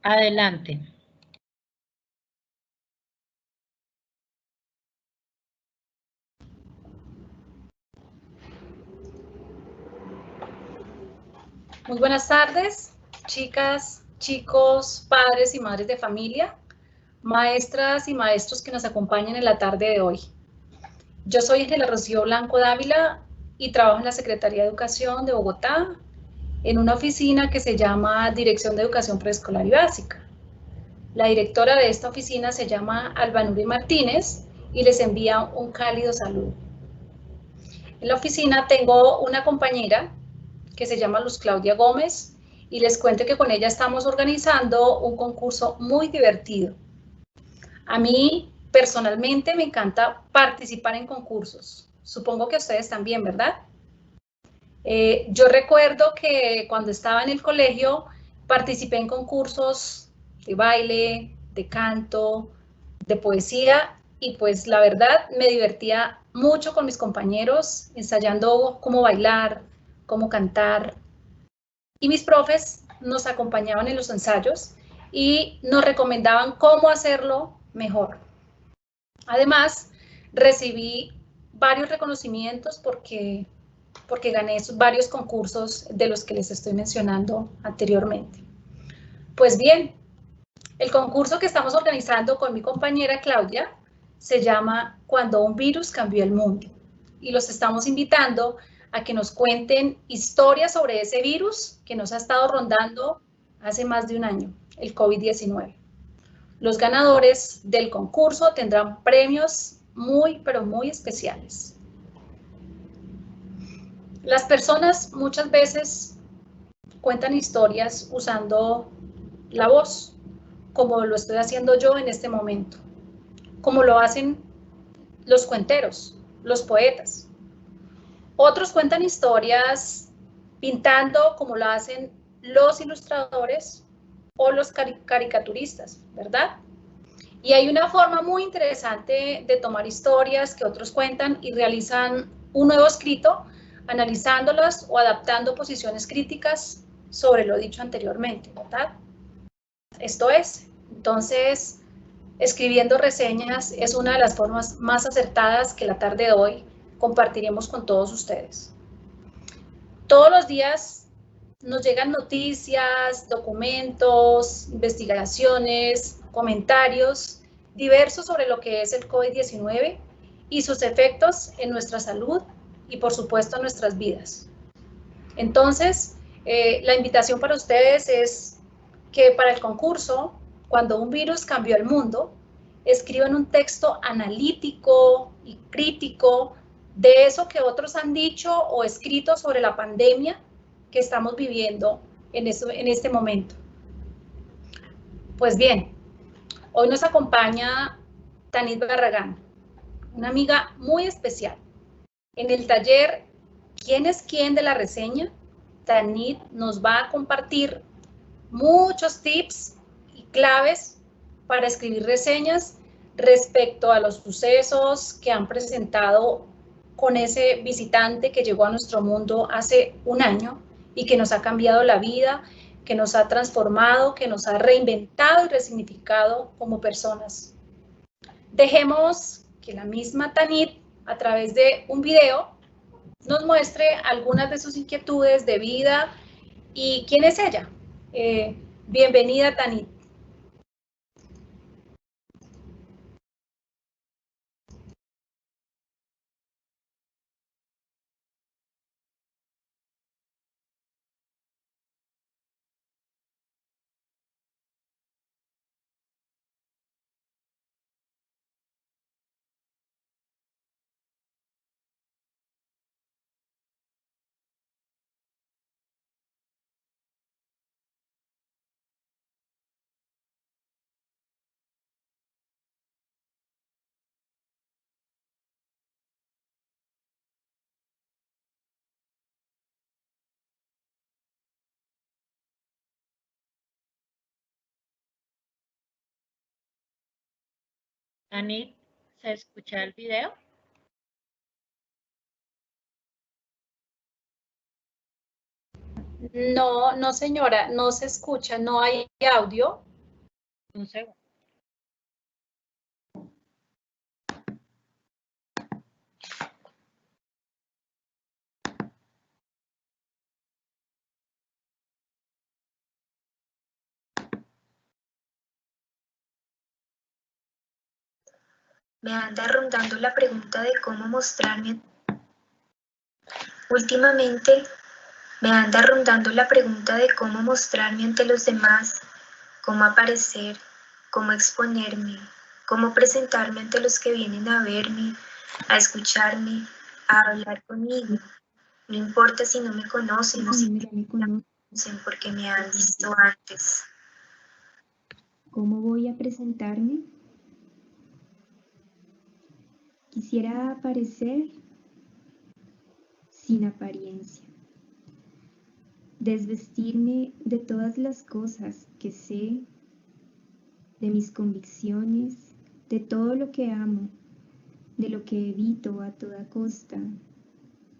Adelante. Muy buenas tardes, chicas, chicos, padres y madres de familia, maestras y maestros que nos acompañan en la tarde de hoy. Yo soy Ángela Rocío Blanco Dávila y trabajo en la Secretaría de Educación de Bogotá, en una oficina que se llama Dirección de Educación Preescolar y Básica. La directora de esta oficina se llama Albanuri Martínez y les envía un cálido saludo. En la oficina tengo una compañera que se llama Luz Claudia Gómez y les cuento que con ella estamos organizando un concurso muy divertido. A mí personalmente me encanta participar en concursos. Supongo que ustedes también, ¿verdad? Yo recuerdo que cuando estaba en el colegio participé en concursos de baile, de canto, de poesía y pues la verdad me divertía mucho con mis compañeros ensayando cómo bailar, cómo cantar. Y mis profes nos acompañaban en los ensayos y nos recomendaban cómo hacerlo mejor. Además, recibí varios reconocimientos porque gané varios concursos de los que les estoy mencionando anteriormente. Pues bien, el concurso que estamos organizando con mi compañera Claudia se llama Cuando un virus cambió el mundo y los estamos invitando a que nos cuenten historias sobre ese virus que nos ha estado rondando hace más de un año, el COVID-19. Los ganadores del concurso tendrán premios muy, pero muy especiales. Las personas muchas veces cuentan historias usando la voz, como lo estoy haciendo yo en este momento, como lo hacen los cuenteros, los poetas. Otros cuentan historias pintando, como lo hacen los ilustradores o los caricaturistas, ¿verdad? Y hay una forma muy interesante de tomar historias que otros cuentan y realizan un nuevo escrito, analizándolas o adaptando posiciones críticas sobre lo dicho anteriormente, ¿verdad? Esto es, entonces, escribiendo reseñas es una de las formas más acertadas que la tarde de hoy compartiremos con todos ustedes. Todos los días nos llegan noticias, documentos, investigaciones, comentarios diversos sobre lo que es el COVID-19 y sus efectos en nuestra salud y, por supuesto, en nuestras vidas. Entonces, la invitación para ustedes es que para el concurso, cuando un virus cambió el mundo, escriban un texto analítico y crítico de eso que otros han dicho o escrito sobre la pandemia que estamos viviendo en este momento. Pues bien, hoy nos acompaña Tanit Barragán, una amiga muy especial. En el taller ¿Quién es quién de la reseña? Tanit nos va a compartir muchos tips y claves para escribir reseñas respecto a los sucesos que han presentado con ese visitante que llegó a nuestro mundo hace un año y que nos ha cambiado la vida, que nos ha transformado, que nos ha reinventado y resignificado como personas. Dejemos que la misma Tanit, a través de un video, nos muestre algunas de sus inquietudes de vida y quién es ella. Bienvenida, Tanit. Tanit, ¿se escucha el video? No, no señora, no se escucha, no hay audio. Un segundo. Me anda rondando la pregunta de cómo mostrarme. Últimamente me anda rondando la pregunta de cómo mostrarme ante los demás, cómo aparecer, cómo exponerme, cómo presentarme ante los que vienen a verme, a escucharme, a hablar conmigo. No importa si no me conocen o si me conocen porque me han visto antes. ¿Cómo voy a presentarme? Quisiera aparecer sin apariencia, desvestirme de todas las cosas que sé, de mis convicciones, de todo lo que amo, de lo que evito a toda costa,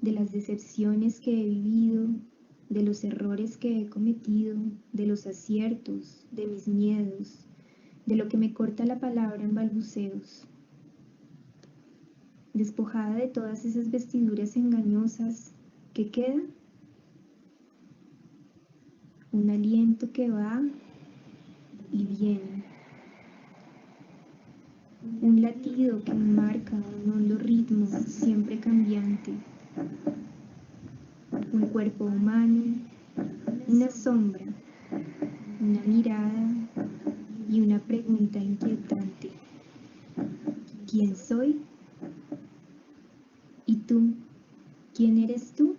de las decepciones que he vivido, de los errores que he cometido, de los aciertos, de mis miedos, de lo que me corta la palabra en balbuceos. Despojada de todas esas vestiduras engañosas, ¿qué queda? Un aliento que va y viene. Un latido que marca un hondo ritmo siempre cambiante. Un cuerpo humano, una sombra, una mirada y una pregunta inquietante. ¿Quién soy? ¿Y tú? ¿Quién eres tú?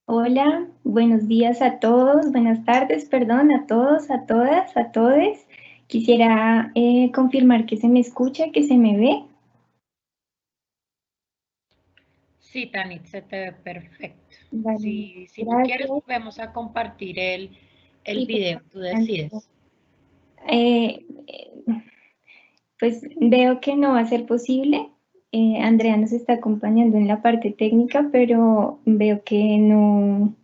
Hola, buenos días a todos, buenas tardes, perdón, a todos, a todas, a todes. Quisiera confirmar que se me escucha, que se me ve. Sí, Tanit, se te ve perfecto. Vale, Si tú gracias. quieres, vamos a compartir el Sí, video, tú decides. Pues veo que no va a ser posible. Andrea nos está acompañando en la parte técnica, pero veo que no,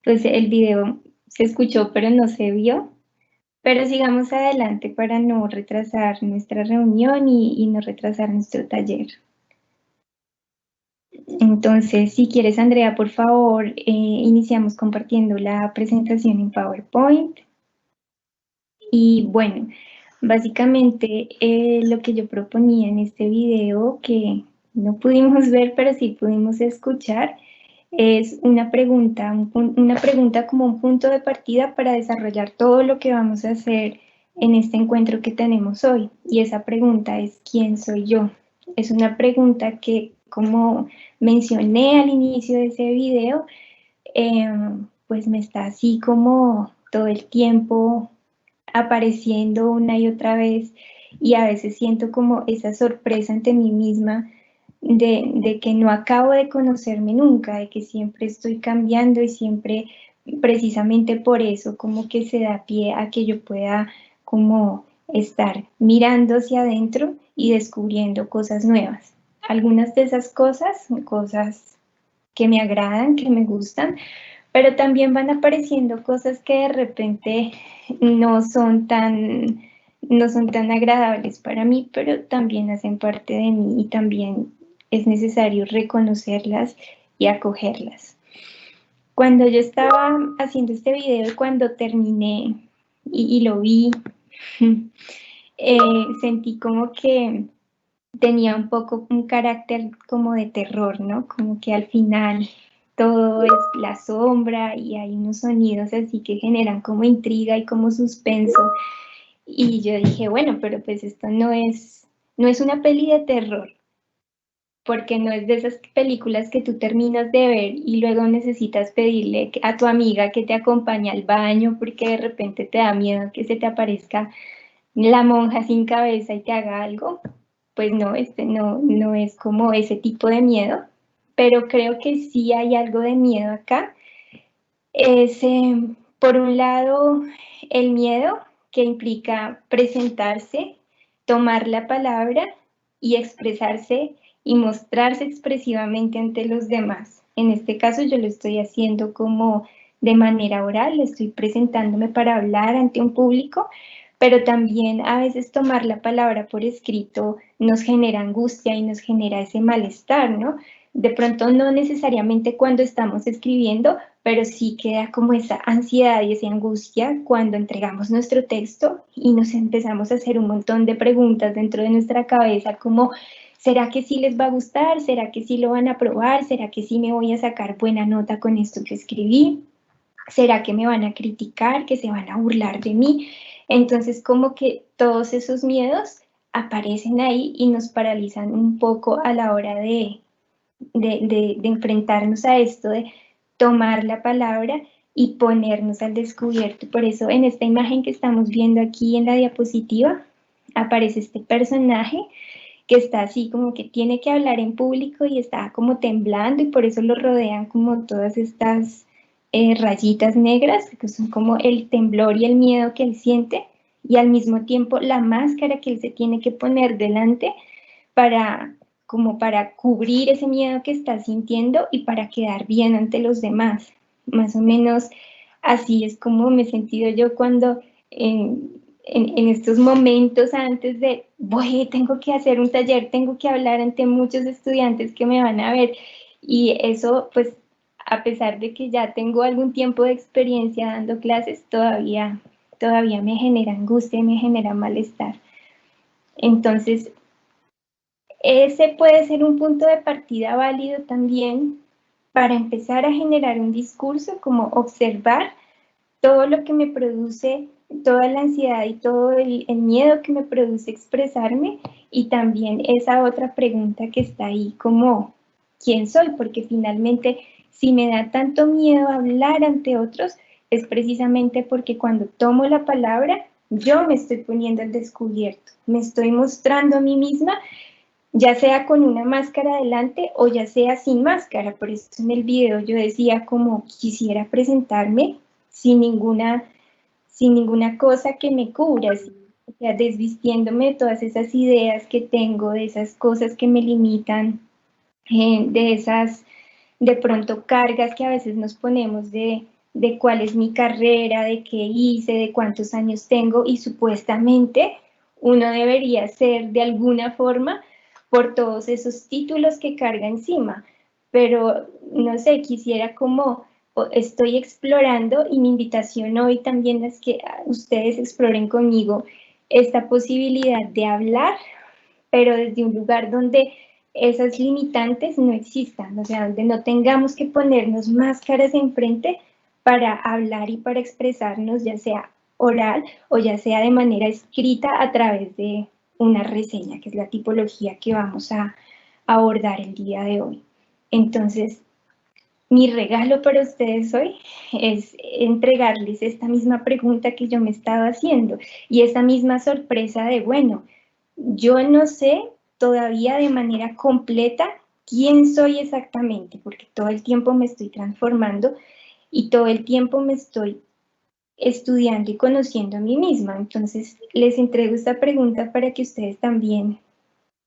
pues el video se escuchó, pero no se vio. Pero sigamos adelante para no retrasar nuestra reunión y no retrasar nuestro taller. Entonces, si quieres, Andrea, por favor, iniciamos compartiendo la presentación en PowerPoint. Y bueno, básicamente lo que yo proponía en este video, que no pudimos ver, pero sí pudimos escuchar, es una pregunta como un punto de partida para desarrollar todo lo que vamos a hacer en este encuentro que tenemos hoy. Y esa pregunta es, ¿quién soy yo? Es una pregunta que, como mencioné al inicio de ese video, pues me está así como todo el tiempo apareciendo una y otra vez, y a veces siento como esa sorpresa ante mí misma de que no acabo de conocerme nunca, de que siempre estoy cambiando y siempre, precisamente por eso, como que se da pie a que yo pueda como estar mirando hacia adentro y descubriendo cosas nuevas. Algunas de esas cosas son cosas que me agradan, que me gustan, pero también van apareciendo cosas que de repente no son tan agradables para mí, pero también hacen parte de mí y también es necesario reconocerlas y acogerlas. Cuando yo estaba haciendo este video y cuando terminé y lo vi, sentí como que tenía un poco un carácter como de terror, ¿no? Como que al final todo es la sombra y hay unos sonidos así que generan como intriga y como suspenso. Y yo dije, bueno, pero pues esto no es una peli de terror, porque no es de esas películas que tú terminas de ver y luego necesitas pedirle a tu amiga que te acompañe al baño porque de repente te da miedo que se te aparezca la monja sin cabeza y te haga algo. Pues no, no es como ese tipo de miedo, pero creo que sí hay algo de miedo acá. Es, por un lado, el miedo que implica presentarse, tomar la palabra y expresarse y mostrarse expresivamente ante los demás. En este caso yo lo estoy haciendo como de manera oral, estoy presentándome para hablar ante un público, pero también a veces tomar la palabra por escrito nos genera angustia y nos genera ese malestar, ¿no? De pronto no necesariamente cuando estamos escribiendo, pero sí queda como esa ansiedad y esa angustia cuando entregamos nuestro texto y nos empezamos a hacer un montón de preguntas dentro de nuestra cabeza como ¿será que sí les va a gustar? ¿Será que sí lo van a aprobar? ¿Será que sí me voy a sacar buena nota con esto que escribí? ¿Será que me van a criticar? ¿Que se van a burlar de mí? Entonces como que todos esos miedos aparecen ahí y nos paralizan un poco a la hora de enfrentarnos a esto, de tomar la palabra y ponernos al descubierto. Por eso en esta imagen que estamos viendo aquí en la diapositiva aparece este personaje que está así como que tiene que hablar en público y está como temblando y por eso lo rodean como todas estas rayitas negras, que son como el temblor y el miedo que él siente y al mismo tiempo la máscara que él se tiene que poner delante para cubrir ese miedo que está sintiendo y para quedar bien ante los demás. Más o menos así es como me he sentido yo cuando en estos momentos antes de, tengo que hacer un taller, tengo que hablar ante muchos estudiantes que me van a ver. Y eso, pues, a pesar de que ya tengo algún tiempo de experiencia dando clases, todavía me genera angustia y me genera malestar. Entonces, ese puede ser un punto de partida válido también para empezar a generar un discurso, como observar todo lo que me produce, toda la ansiedad y todo el miedo que me produce expresarme y también esa otra pregunta que está ahí como, ¿quién soy? Porque finalmente si me da tanto miedo hablar ante otros es precisamente porque cuando tomo la palabra yo me estoy poniendo al descubierto, me estoy mostrando a mí misma ya sea con una máscara delante o ya sea sin máscara. Por eso en el video yo decía como quisiera presentarme sin ninguna cosa que me cubra, o sea, desvistiéndome de todas esas ideas que tengo, de esas cosas que me limitan, de esas de pronto cargas que a veces nos ponemos de cuál es mi carrera, de qué hice, de cuántos años tengo y supuestamente uno debería ser de alguna forma por todos esos títulos que carga encima, pero no sé, quisiera como estoy explorando y mi invitación hoy también es que ustedes exploren conmigo esta posibilidad de hablar, pero desde un lugar donde esas limitantes no existan, o sea, donde no tengamos que ponernos máscaras enfrente para hablar y para expresarnos, ya sea oral o ya sea de manera escrita a través de una reseña, que es la tipología que vamos a abordar el día de hoy. Entonces, mi regalo para ustedes hoy es entregarles esta misma pregunta que yo me estaba haciendo y esta misma sorpresa de, bueno, yo no sé todavía de manera completa quién soy exactamente, porque todo el tiempo me estoy transformando y todo el tiempo me estoy estudiando y conociendo a mí misma. Entonces, les entrego esta pregunta para que ustedes también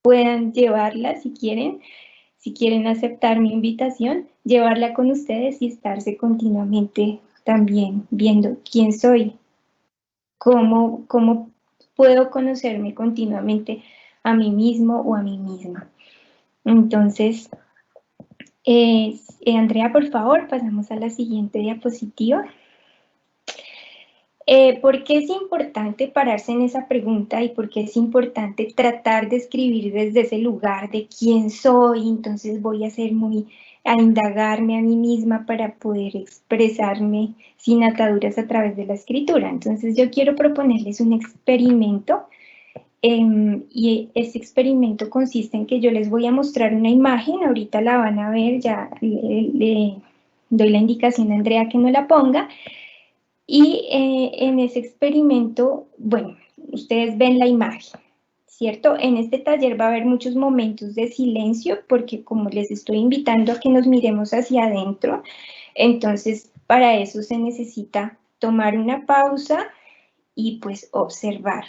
puedan llevarla si quieren aceptar mi invitación, llevarla con ustedes y estarse continuamente también viendo quién soy, cómo puedo conocerme continuamente a mí mismo o a mí misma. Entonces, Andrea, por favor, pasamos a la siguiente diapositiva. ¿Por qué es importante pararse en esa pregunta y por qué es importante tratar de escribir desde ese lugar de quién soy? Entonces voy a indagarme a mí misma para poder expresarme sin ataduras a través de la escritura. Entonces yo quiero proponerles un experimento y ese experimento consiste en que yo les voy a mostrar una imagen, ahorita la van a ver, ya le doy la indicación a Andrea que no la ponga. Y en ese experimento, bueno, ustedes ven la imagen, ¿cierto? En este taller va a haber muchos momentos de silencio porque como les estoy invitando a que nos miremos hacia adentro, entonces para eso se necesita tomar una pausa y pues observar.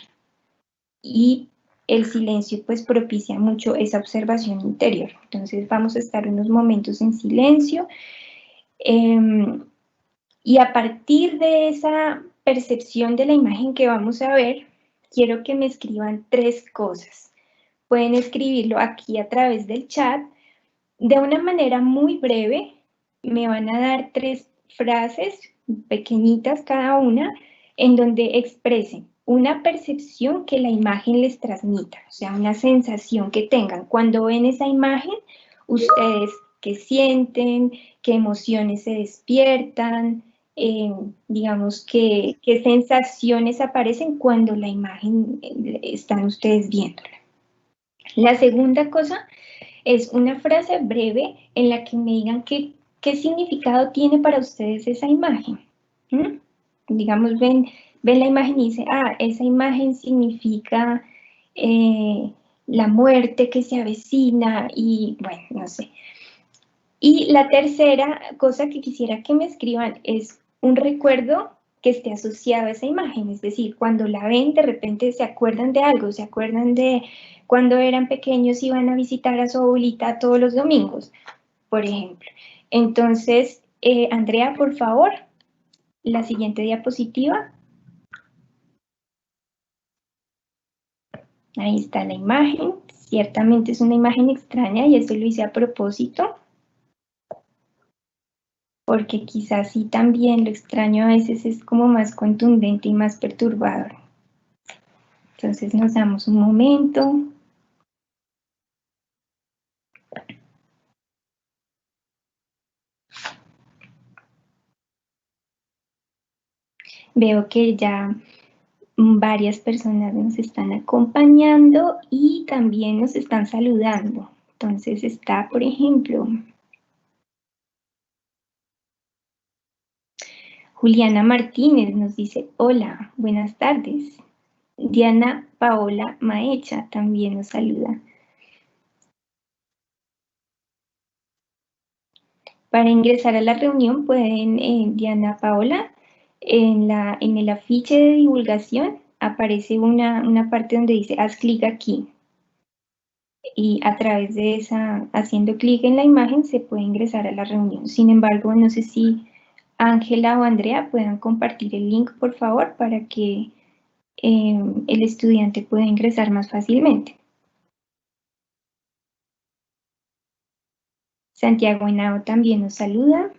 Y el silencio pues propicia mucho esa observación interior. Entonces vamos a estar unos momentos en silencio y a partir de esa percepción de la imagen que vamos a ver, quiero que me escriban 3 cosas. Pueden escribirlo aquí a través del chat. De una manera muy breve, me van a dar 3 frases pequeñitas cada una, en donde expresen una percepción que la imagen les transmita, o sea, una sensación que tengan. Cuando ven esa imagen, ustedes qué sienten, qué emociones se despiertan, digamos, qué sensaciones aparecen cuando la imagen están ustedes viéndola. La segunda cosa es una frase breve en la que me digan qué significado tiene para ustedes esa imagen. Digamos, ven la imagen y dice, esa imagen significa la muerte que se avecina y bueno, no sé. Y la tercera cosa que quisiera que me escriban es un recuerdo que esté asociado a esa imagen, es decir, cuando la ven de repente se acuerdan de algo, se acuerdan de cuando eran pequeños iban a visitar a su abuelita todos los domingos, por ejemplo. Entonces, Andrea, por favor, la siguiente diapositiva. Ahí está la imagen. Ciertamente es una imagen extraña y esto lo hice a propósito, porque quizás sí también lo extraño a veces es como más contundente y más perturbador. Entonces nos damos un momento. Veo que ya varias personas nos están acompañando y también nos están saludando. Entonces está, por ejemplo, Juliana Martínez nos dice, hola, buenas tardes. Diana Paola Maecha también nos saluda. Para ingresar a la reunión pueden, Diana Paola, en el afiche de divulgación aparece una parte donde dice haz clic aquí. Y a través de esa, haciendo clic en la imagen, se puede ingresar a la reunión. Sin embargo, no sé si Ángela o Andrea puedan compartir el link, por favor, para que el estudiante pueda ingresar más fácilmente. Santiago Henao también nos saluda.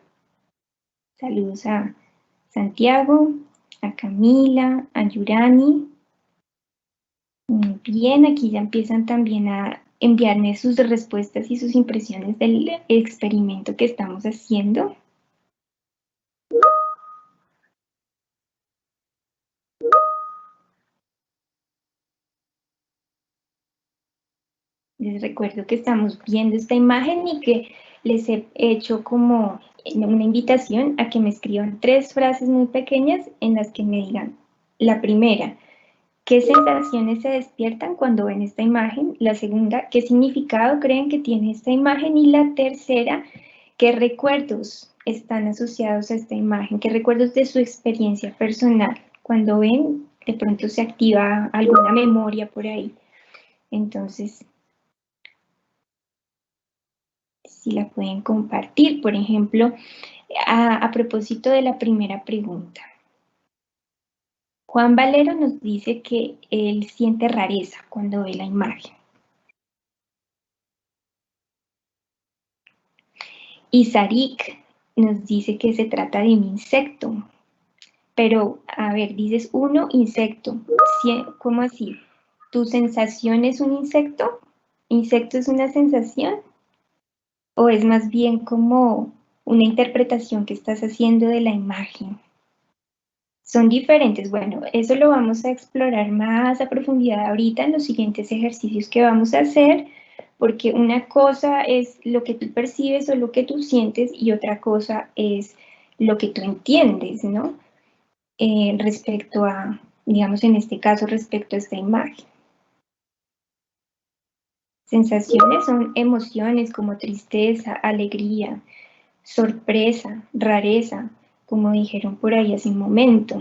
Saludos a Santiago, a Camila, a Yurani. Muy bien, aquí ya empiezan también a enviarme sus respuestas y sus impresiones del experimento que estamos haciendo. Les recuerdo que estamos viendo esta imagen y que les he hecho como una invitación a que me escriban 3 frases muy pequeñas en las que me digan la primera, ¿qué sensaciones se despiertan cuando ven esta imagen? La segunda, ¿qué significado creen que tiene esta imagen? Y la tercera, ¿qué recuerdos están asociados a esta imagen? ¿Qué recuerdos de su experiencia personal? Cuando ven, de pronto se activa alguna memoria por ahí. Entonces, si la pueden compartir, por ejemplo, a propósito de la primera pregunta. Juan Valero nos dice que él siente rareza cuando ve la imagen. Y Sarik nos dice que se trata de un insecto. Pero, a ver, dices uno, insecto. ¿Cómo así? ¿Tu sensación es un insecto? ¿Insecto es una sensación? ¿O es más bien como una interpretación que estás haciendo de la imagen? Son diferentes. Bueno, eso lo vamos a explorar más a profundidad ahorita en los siguientes ejercicios que vamos a hacer, porque una cosa es lo que tú percibes o lo que tú sientes y otra cosa es lo que tú entiendes, ¿no? Respecto a, digamos en este caso, respecto a esta imagen. Sensaciones son emociones como tristeza, alegría, sorpresa, rareza, como dijeron por ahí hace un momento.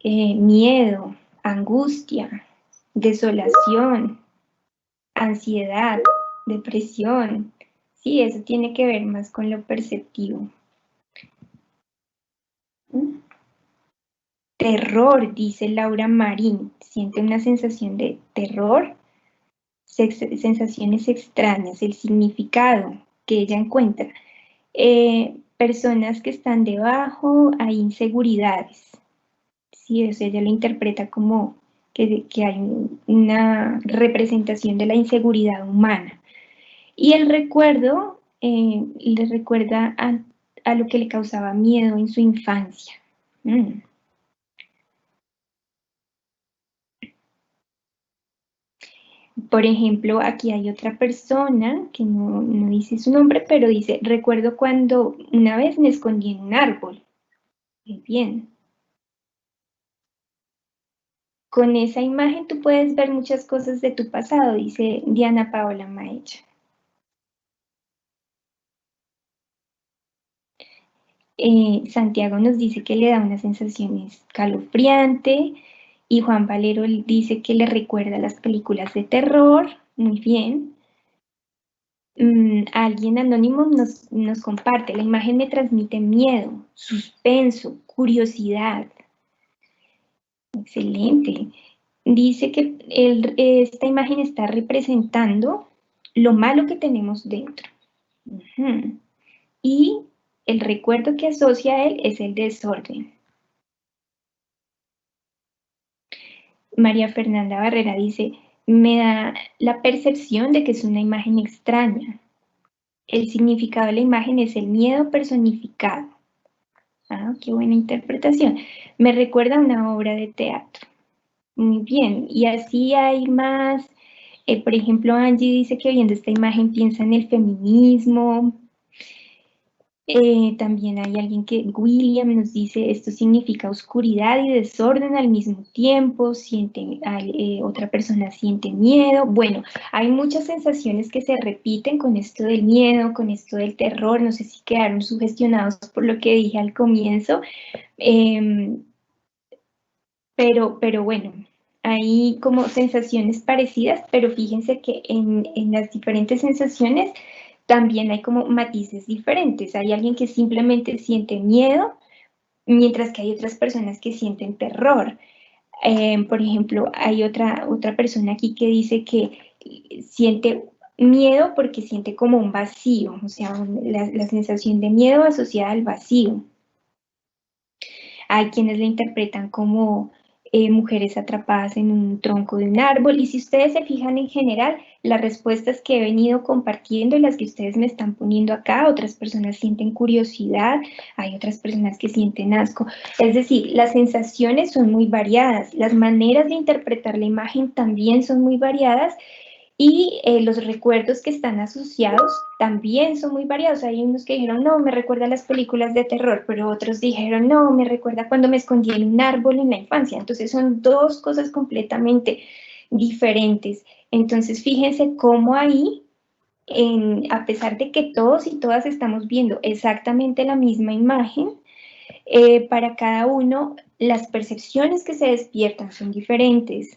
miedo, angustia, desolación, ansiedad, depresión. Sí, eso tiene que ver más con lo perceptivo. Terror, dice Laura Marín. Siente una sensación de terror, sensaciones extrañas, el significado que ella encuentra. Personas que están debajo, hay inseguridades. Sí, o sea, ella lo interpreta como que hay una representación de la inseguridad humana. Y el recuerdo le recuerda a lo que le causaba miedo en su infancia. Por ejemplo, aquí hay otra persona que no dice su nombre, pero dice, recuerdo cuando una vez me escondí en un árbol. Muy bien. Con esa imagen tú puedes ver muchas cosas de tu pasado, dice Diana Paola Maecha. Santiago nos dice que le da una sensación escalofriante y Juan Valero dice que le recuerda las películas de terror. Muy bien. Alguien anónimo nos comparte, la imagen me transmite miedo, suspenso, curiosidad. Excelente. Dice que esta imagen está representando lo malo que tenemos dentro. Y el recuerdo que asocia a él es el desorden. María Fernanda Barrera dice, me da la percepción de que es una imagen extraña. El significado de la imagen es el miedo personificado. Ah, qué buena interpretación. Me recuerda a una obra de teatro. Muy bien, y así hay más. Por ejemplo, Angie dice que viendo esta imagen piensa en el feminismo. También hay alguien que, William, nos dice, esto significa oscuridad y desorden al mismo tiempo, otra persona siente miedo. Bueno, hay muchas sensaciones que se repiten con esto del miedo, con esto del terror, no sé si quedaron sugestionados por lo que dije al comienzo, pero bueno, hay como sensaciones parecidas, pero fíjense que en las diferentes sensaciones también hay como matices diferentes. Hay alguien que simplemente siente miedo, mientras que hay otras personas que sienten terror. Por ejemplo, hay otra persona aquí que dice que siente miedo porque siente como un vacío, o sea, la sensación de miedo asociada al vacío. Hay quienes la interpretan como mujeres atrapadas en un tronco de un árbol, y si ustedes se fijan en general, las respuestas que he venido compartiendo y las que ustedes me están poniendo acá, otras personas sienten curiosidad, hay otras personas que sienten asco, es decir, las sensaciones son muy variadas, las maneras de interpretar la imagen también son muy variadas, y los recuerdos que están asociados también son muy variados. Hay unos que dijeron, no, me recuerda a las películas de terror, pero otros dijeron, no, me recuerda cuando me escondí en un árbol en la infancia. Entonces son dos cosas completamente diferentes. Entonces fíjense cómo ahí, a pesar de que todos y todas estamos viendo exactamente la misma imagen, para cada uno las percepciones que se despiertan son diferentes.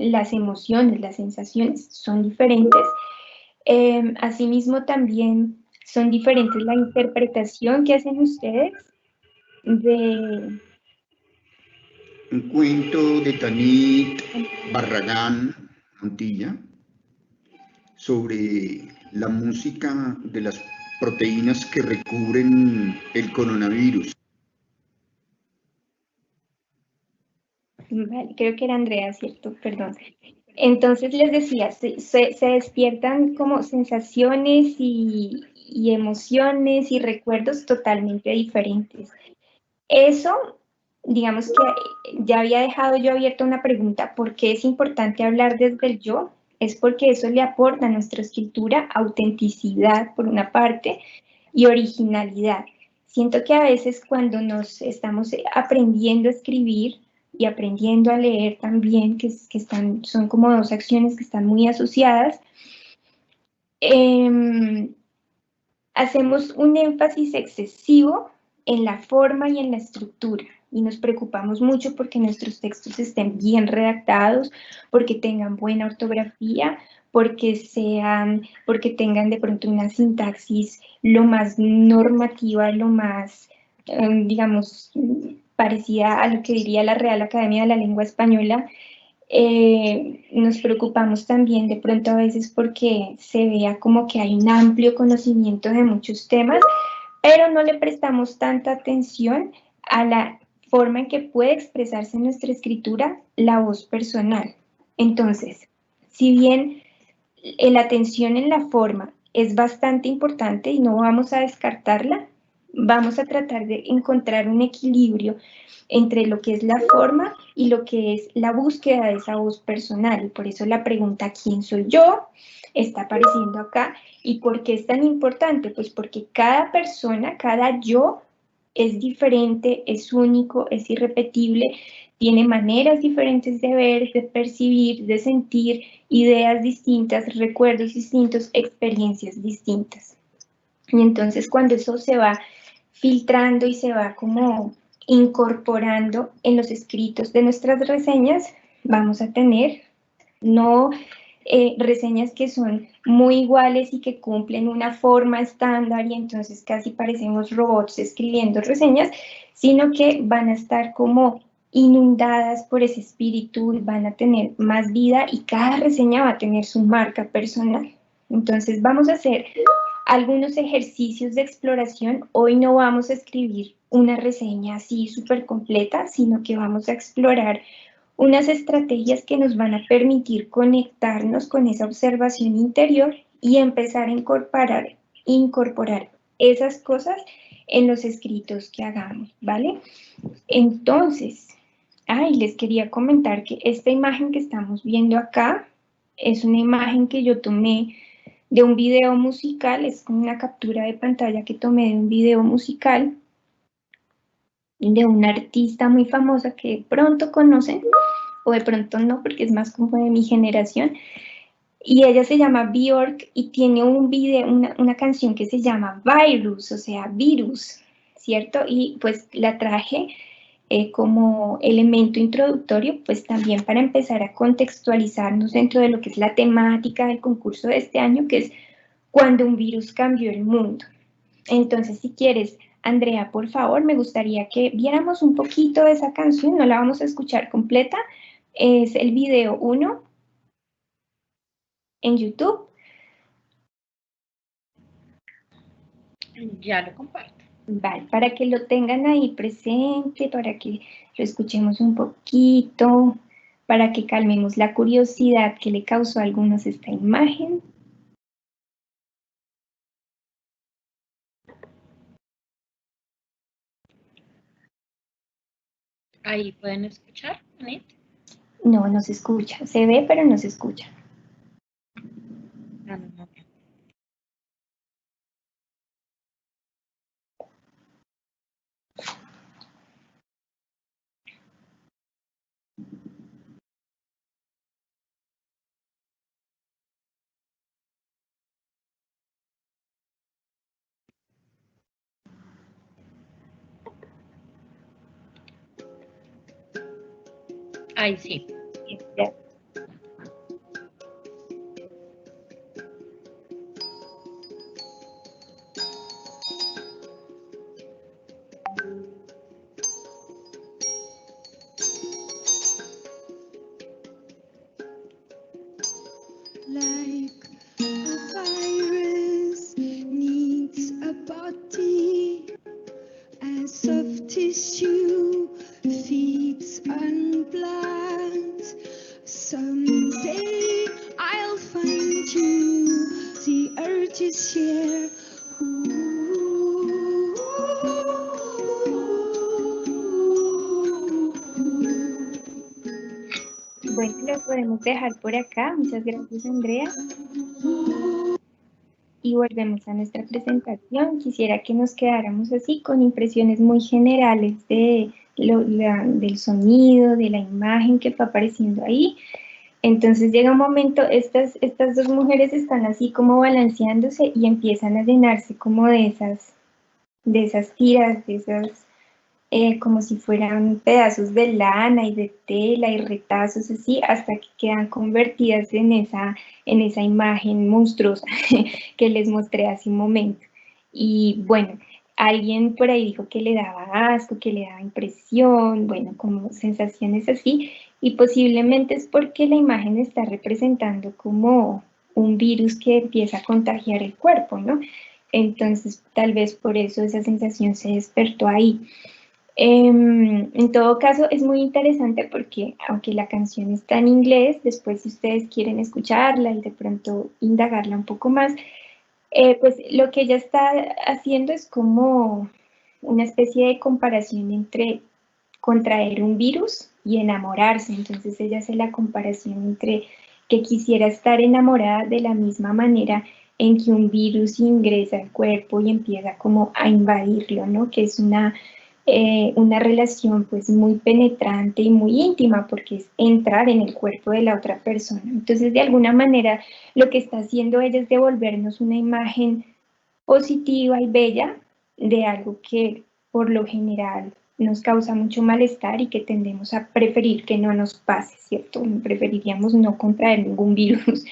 Las emociones, las sensaciones son diferentes. Asimismo, también son diferentes la interpretación que hacen ustedes de... Un cuento de Tanit Barragán Montilla sobre la música de las proteínas que recubren el coronavirus. Vale, creo que era Andrea, ¿cierto? Perdón. Entonces les decía, se despiertan como sensaciones y emociones y recuerdos totalmente diferentes. Eso, digamos que ya había dejado yo abierta una pregunta, ¿por qué es importante hablar desde el yo? Es porque eso le aporta a nuestra escritura autenticidad, por una parte, y originalidad. Siento que a veces cuando nos estamos aprendiendo a escribir y aprendiendo a leer también, son como dos acciones que están muy asociadas, hacemos un énfasis excesivo en la forma y en la estructura. y nos preocupamos mucho porque nuestros textos estén bien redactados, porque tengan buena ortografía, porque tengan de pronto una sintaxis lo más normativa, lo más, digamos, parecida a lo que diría la Real Academia de la Lengua Española. Nos preocupamos también de pronto a veces porque se vea como que hay un amplio conocimiento de muchos temas, pero no le prestamos tanta atención a la forma en que puede expresarse en nuestra escritura la voz personal. Entonces, si bien la atención en la forma es bastante importante y no vamos a descartarla, vamos a tratar de encontrar un equilibrio entre lo que es la forma y lo que es la búsqueda de esa voz personal. Y por eso la pregunta ¿quién soy yo? Está apareciendo acá. ¿Y por qué es tan importante? Pues porque cada persona, cada yo es diferente, es único, es irrepetible, tiene maneras diferentes de ver, de percibir, de sentir, ideas distintas, recuerdos distintos, experiencias distintas. Y entonces cuando eso se va filtrando y se va como incorporando en los escritos de nuestras reseñas, vamos a tener no reseñas que son muy iguales y que cumplen una forma estándar y entonces casi parecemos robots escribiendo reseñas, sino que van a estar como inundadas por ese espíritu, van a tener más vida y cada reseña va a tener su marca personal. Entonces vamos a hacer algunos ejercicios de exploración. Hoy no vamos a escribir una reseña así súper completa, sino que vamos a explorar unas estrategias que nos van a permitir conectarnos con esa observación interior y empezar a incorporar esas cosas en los escritos que hagamos, ¿vale? Entonces, les quería comentar que esta imagen que estamos viendo acá es una imagen que yo tomé de un video musical, es como una captura de pantalla que tomé de un video musical de una artista muy famosa que de pronto conocen, o de pronto no, porque es más como de mi generación, y ella se llama Björk y tiene un video, una canción que se llama Virus, o sea, virus, ¿cierto? Y pues la traje como elemento introductorio, pues también para empezar a contextualizarnos dentro de lo que es la temática del concurso de este año, que es cuando un virus cambió el mundo. Entonces, si quieres, Andrea, por favor, me gustaría que viéramos un poquito de esa canción, no la vamos a escuchar completa, es el video 1 en YouTube. Ya lo comparto. Vale, para que lo tengan ahí presente, para que lo escuchemos un poquito, para que calmemos la curiosidad que le causó a algunos esta imagen. Ahí pueden escuchar, Anit. No, no se escucha, se ve pero no se escucha. No. Ahí sí. Ya. Like a virus needs a body, as soft tissue feeds on blood. Someday I'll find you, the earth is here. Bueno, lo podemos dejar por acá. Muchas gracias, Andrea. Y volvemos a nuestra presentación. Quisiera que nos quedáramos así con impresiones muy generales de del sonido, de la imagen que va apareciendo ahí. Entonces llega un momento, estas dos mujeres están así como balanceándose y empiezan a llenarse como de esas tiras, de esas como si fueran pedazos de lana y de tela y retazos así, hasta que quedan convertidas en esa imagen monstruosa que les mostré hace un momento. Y bueno, alguien por ahí dijo que le daba asco, que le daba impresión, bueno, como sensaciones así, y posiblemente es porque la imagen está representando como un virus que empieza a contagiar el cuerpo, ¿no? Entonces, tal vez por eso esa sensación se despertó ahí. En todo caso, es muy interesante porque, aunque la canción está en inglés, después si ustedes quieren escucharla y de pronto indagarla un poco más, pues lo que ella está haciendo es como una especie de comparación entre contraer un virus y enamorarse. Entonces ella hace la comparación entre que quisiera estar enamorada de la misma manera en que un virus ingresa al cuerpo y empieza como a invadirlo, ¿no? Que es una relación pues muy penetrante y muy íntima porque es entrar en el cuerpo de la otra persona. Entonces de alguna manera lo que está haciendo ella es devolvernos una imagen positiva y bella de algo que por lo general nos causa mucho malestar y que tendemos a preferir que no nos pase, ¿cierto? Preferiríamos no contraer ningún virus.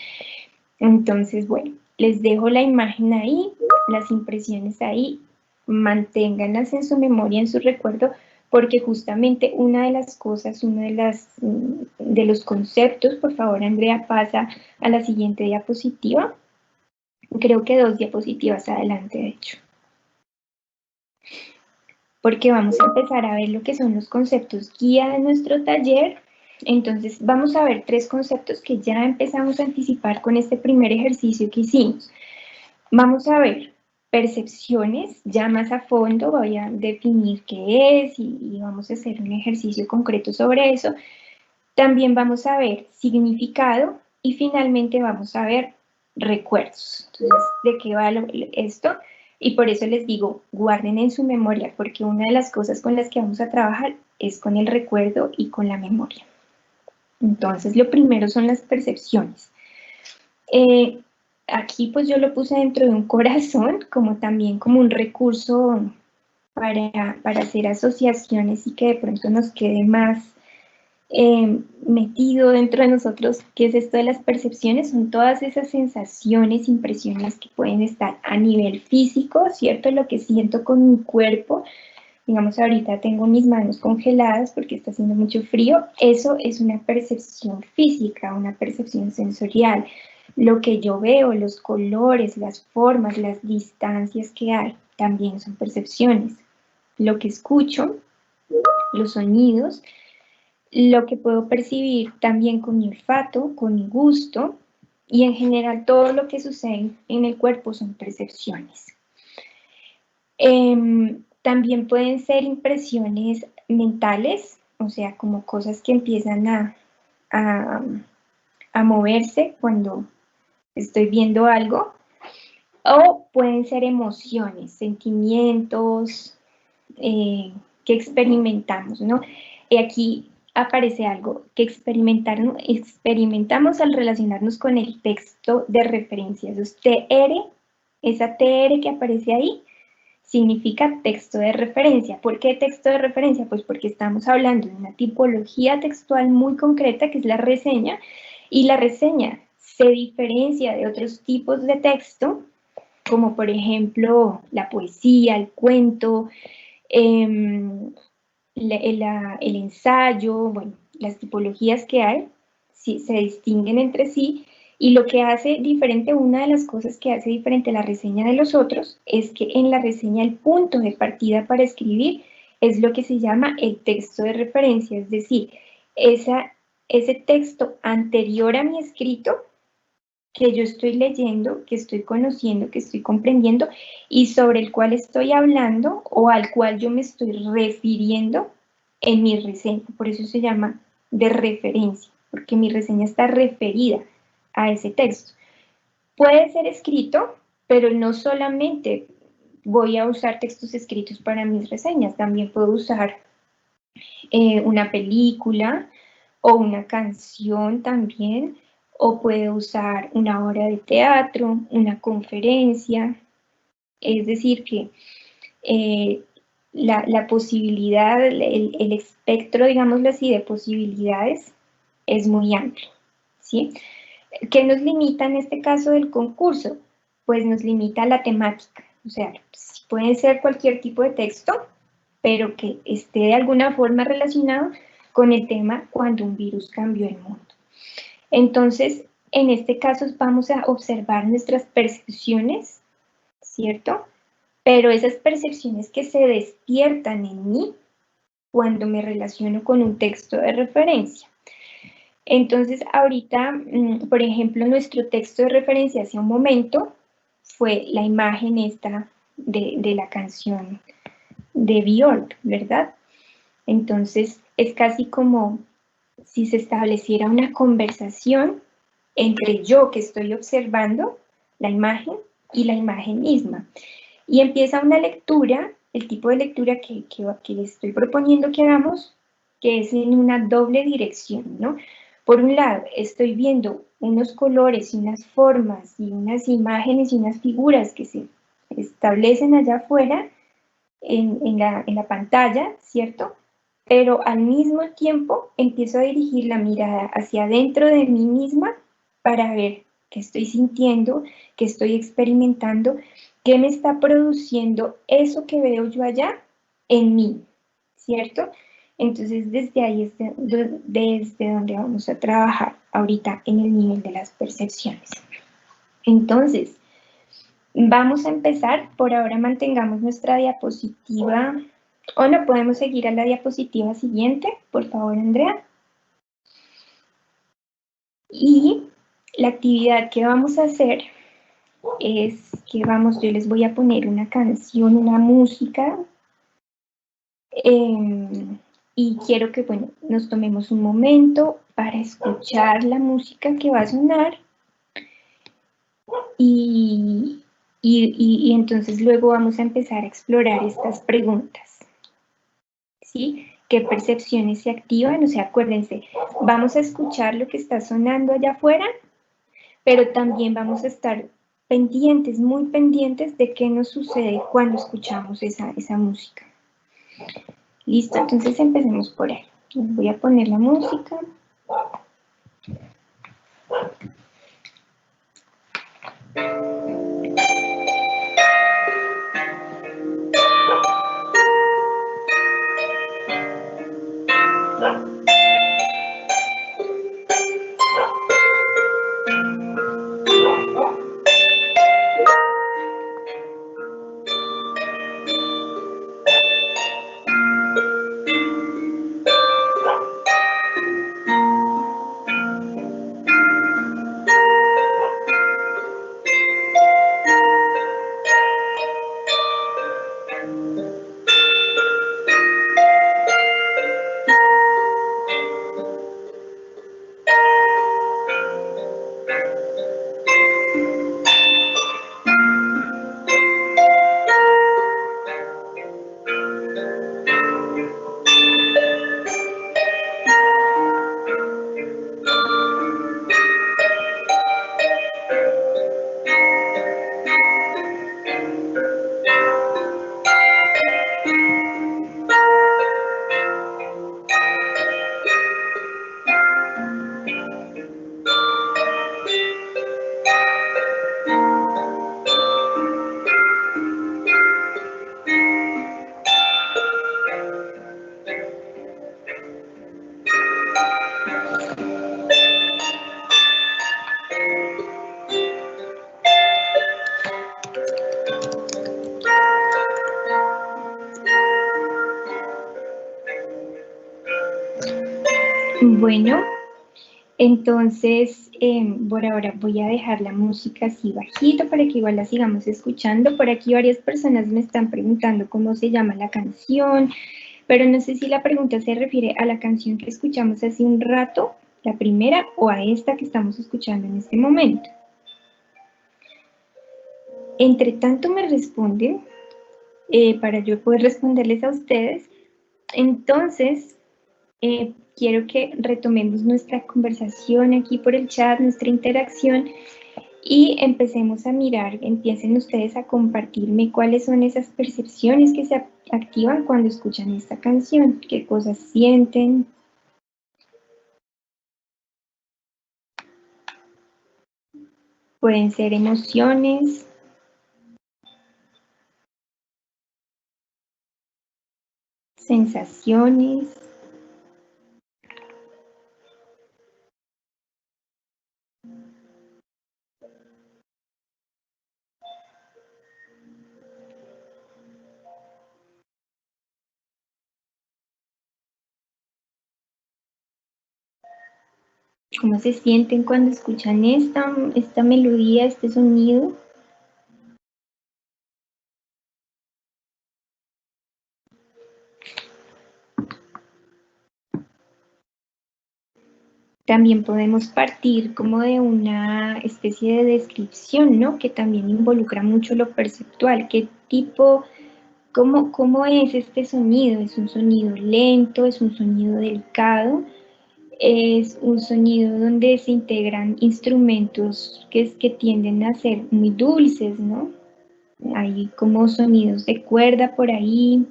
Entonces, bueno, les dejo la imagen ahí, las impresiones ahí, manténganlas en su memoria, en su recuerdo, porque justamente una de las cosas, uno de los conceptos, por favor, Andrea, pasa a la siguiente diapositiva. Creo que 2 diapositivas adelante, de hecho. Porque vamos a empezar a ver lo que son los conceptos guía de nuestro taller. Entonces, vamos a ver 3 conceptos que ya empezamos a anticipar con este primer ejercicio que hicimos. Vamos a ver percepciones, ya más a fondo voy a definir qué es y vamos a hacer un ejercicio concreto sobre eso. También vamos a ver significado y finalmente vamos a ver recuerdos. Entonces, ¿de qué va esto? Y por eso les digo, guarden en su memoria, porque una de las cosas con las que vamos a trabajar es con el recuerdo y con la memoria. Entonces, lo primero son las percepciones. Aquí pues yo lo puse dentro de un corazón, como también como un recurso para hacer asociaciones y que de pronto nos quede más metido dentro de nosotros. ¿Qué es esto de las percepciones? Son todas esas sensaciones, impresiones que pueden estar a nivel físico, ¿cierto? Lo que siento con mi cuerpo. Digamos, ahorita tengo mis manos congeladas porque está haciendo mucho frío. Eso es una percepción física, una percepción sensorial. Lo que yo veo, los colores, las formas, las distancias que hay, también son percepciones. Lo que escucho, los sonidos, lo que puedo percibir también con mi olfato, con mi gusto, y en general todo lo que sucede en el cuerpo son percepciones. También pueden ser impresiones mentales, o sea, como cosas que empiezan a moverse cuando estoy viendo algo, o pueden ser emociones, sentimientos que experimentamos, ¿no? Y aquí aparece algo que experimentamos al relacionarnos con el texto de referencia. Esos TR, esa TR que aparece ahí, significa texto de referencia. ¿Por qué texto de referencia? Pues porque estamos hablando de una tipología textual muy concreta que es la reseña, y la reseña se diferencia de otros tipos de texto, como por ejemplo la poesía, el cuento, el ensayo, bueno, las tipologías que hay se distinguen entre sí, y lo que hace diferente, una de las cosas que hace diferente la reseña de los otros, es que en la reseña el punto de partida para escribir es lo que se llama el texto de referencia, es decir, ese texto anterior a mi escrito que yo estoy leyendo, que estoy conociendo, que estoy comprendiendo y sobre el cual estoy hablando o al cual yo me estoy refiriendo en mi reseña. Por eso se llama de referencia, porque mi reseña está referida a ese texto. Puede ser escrito, pero no solamente voy a usar textos escritos para mis reseñas, también puedo usar una película o una canción también, o puedo usar una obra de teatro, una conferencia. Es decir que la posibilidad, el espectro, digámoslo así, de posibilidades es muy amplio, ¿sí? ¿Qué nos limita en este caso del concurso? Pues nos limita la temática, o sea, puede ser cualquier tipo de texto, pero que esté de alguna forma relacionado con el tema cuando un virus cambió el mundo. Entonces, en este caso vamos a observar nuestras percepciones, ¿cierto? Pero esas percepciones que se despiertan en mí cuando me relaciono con un texto de referencia. Entonces, ahorita, por ejemplo, nuestro texto de referencia hace un momento fue la imagen esta de la canción de Björk, ¿verdad? Entonces, es casi como si se estableciera una conversación entre yo que estoy observando la imagen y la imagen misma. Y empieza una lectura, el tipo de lectura que les estoy proponiendo que hagamos, que es en una doble dirección, ¿no? Por un lado, estoy viendo unos colores y unas formas y unas imágenes y unas figuras que se establecen allá afuera en la pantalla, ¿cierto? Pero al mismo tiempo empiezo a dirigir la mirada hacia adentro de mí misma para ver qué estoy sintiendo, qué estoy experimentando, qué me está produciendo eso que veo yo allá en mí, ¿cierto? Entonces, desde ahí es desde donde vamos a trabajar ahorita en el nivel de las percepciones. Entonces, vamos a empezar. Por ahora mantengamos nuestra diapositiva. ¿O no podemos seguir a la diapositiva siguiente? Por favor, Andrea. Y la actividad que vamos a hacer es que yo les voy a poner una canción, una música, y quiero que, bueno, nos tomemos un momento para escuchar la música que va a sonar y entonces luego vamos a empezar a explorar estas preguntas, ¿sí? ¿Qué percepciones se activan? O sea, acuérdense, vamos a escuchar lo que está sonando allá afuera, pero también vamos a estar pendientes, muy pendientes de qué nos sucede cuando escuchamos esa música. Listo, entonces empecemos por ahí. Voy a poner la música. Bueno, entonces por ahora voy a dejar la música así bajito para que igual la sigamos escuchando. Por aquí varias personas me están preguntando cómo se llama la canción, pero no sé si la pregunta se refiere a la canción que escuchamos hace un rato, la primera, o a esta que estamos escuchando en este momento. Entre tanto me responden, para yo poder responderles a ustedes, entonces quiero que retomemos nuestra conversación aquí por el chat, nuestra interacción, y empecemos a mirar, empiecen ustedes a compartirme cuáles son esas percepciones que se activan cuando escuchan esta canción, qué cosas sienten. Pueden ser emociones, sensaciones, cómo se sienten cuando escuchan esta melodía, este sonido. También podemos partir como de una especie de descripción, ¿no? Que también involucra mucho lo perceptual. ¿Qué tipo, cómo es este sonido? ¿Es un sonido lento? ¿Es un sonido delicado? Es un sonido donde se integran instrumentos que tienden a ser muy dulces, ¿no? Hay como sonidos de cuerda por ahí,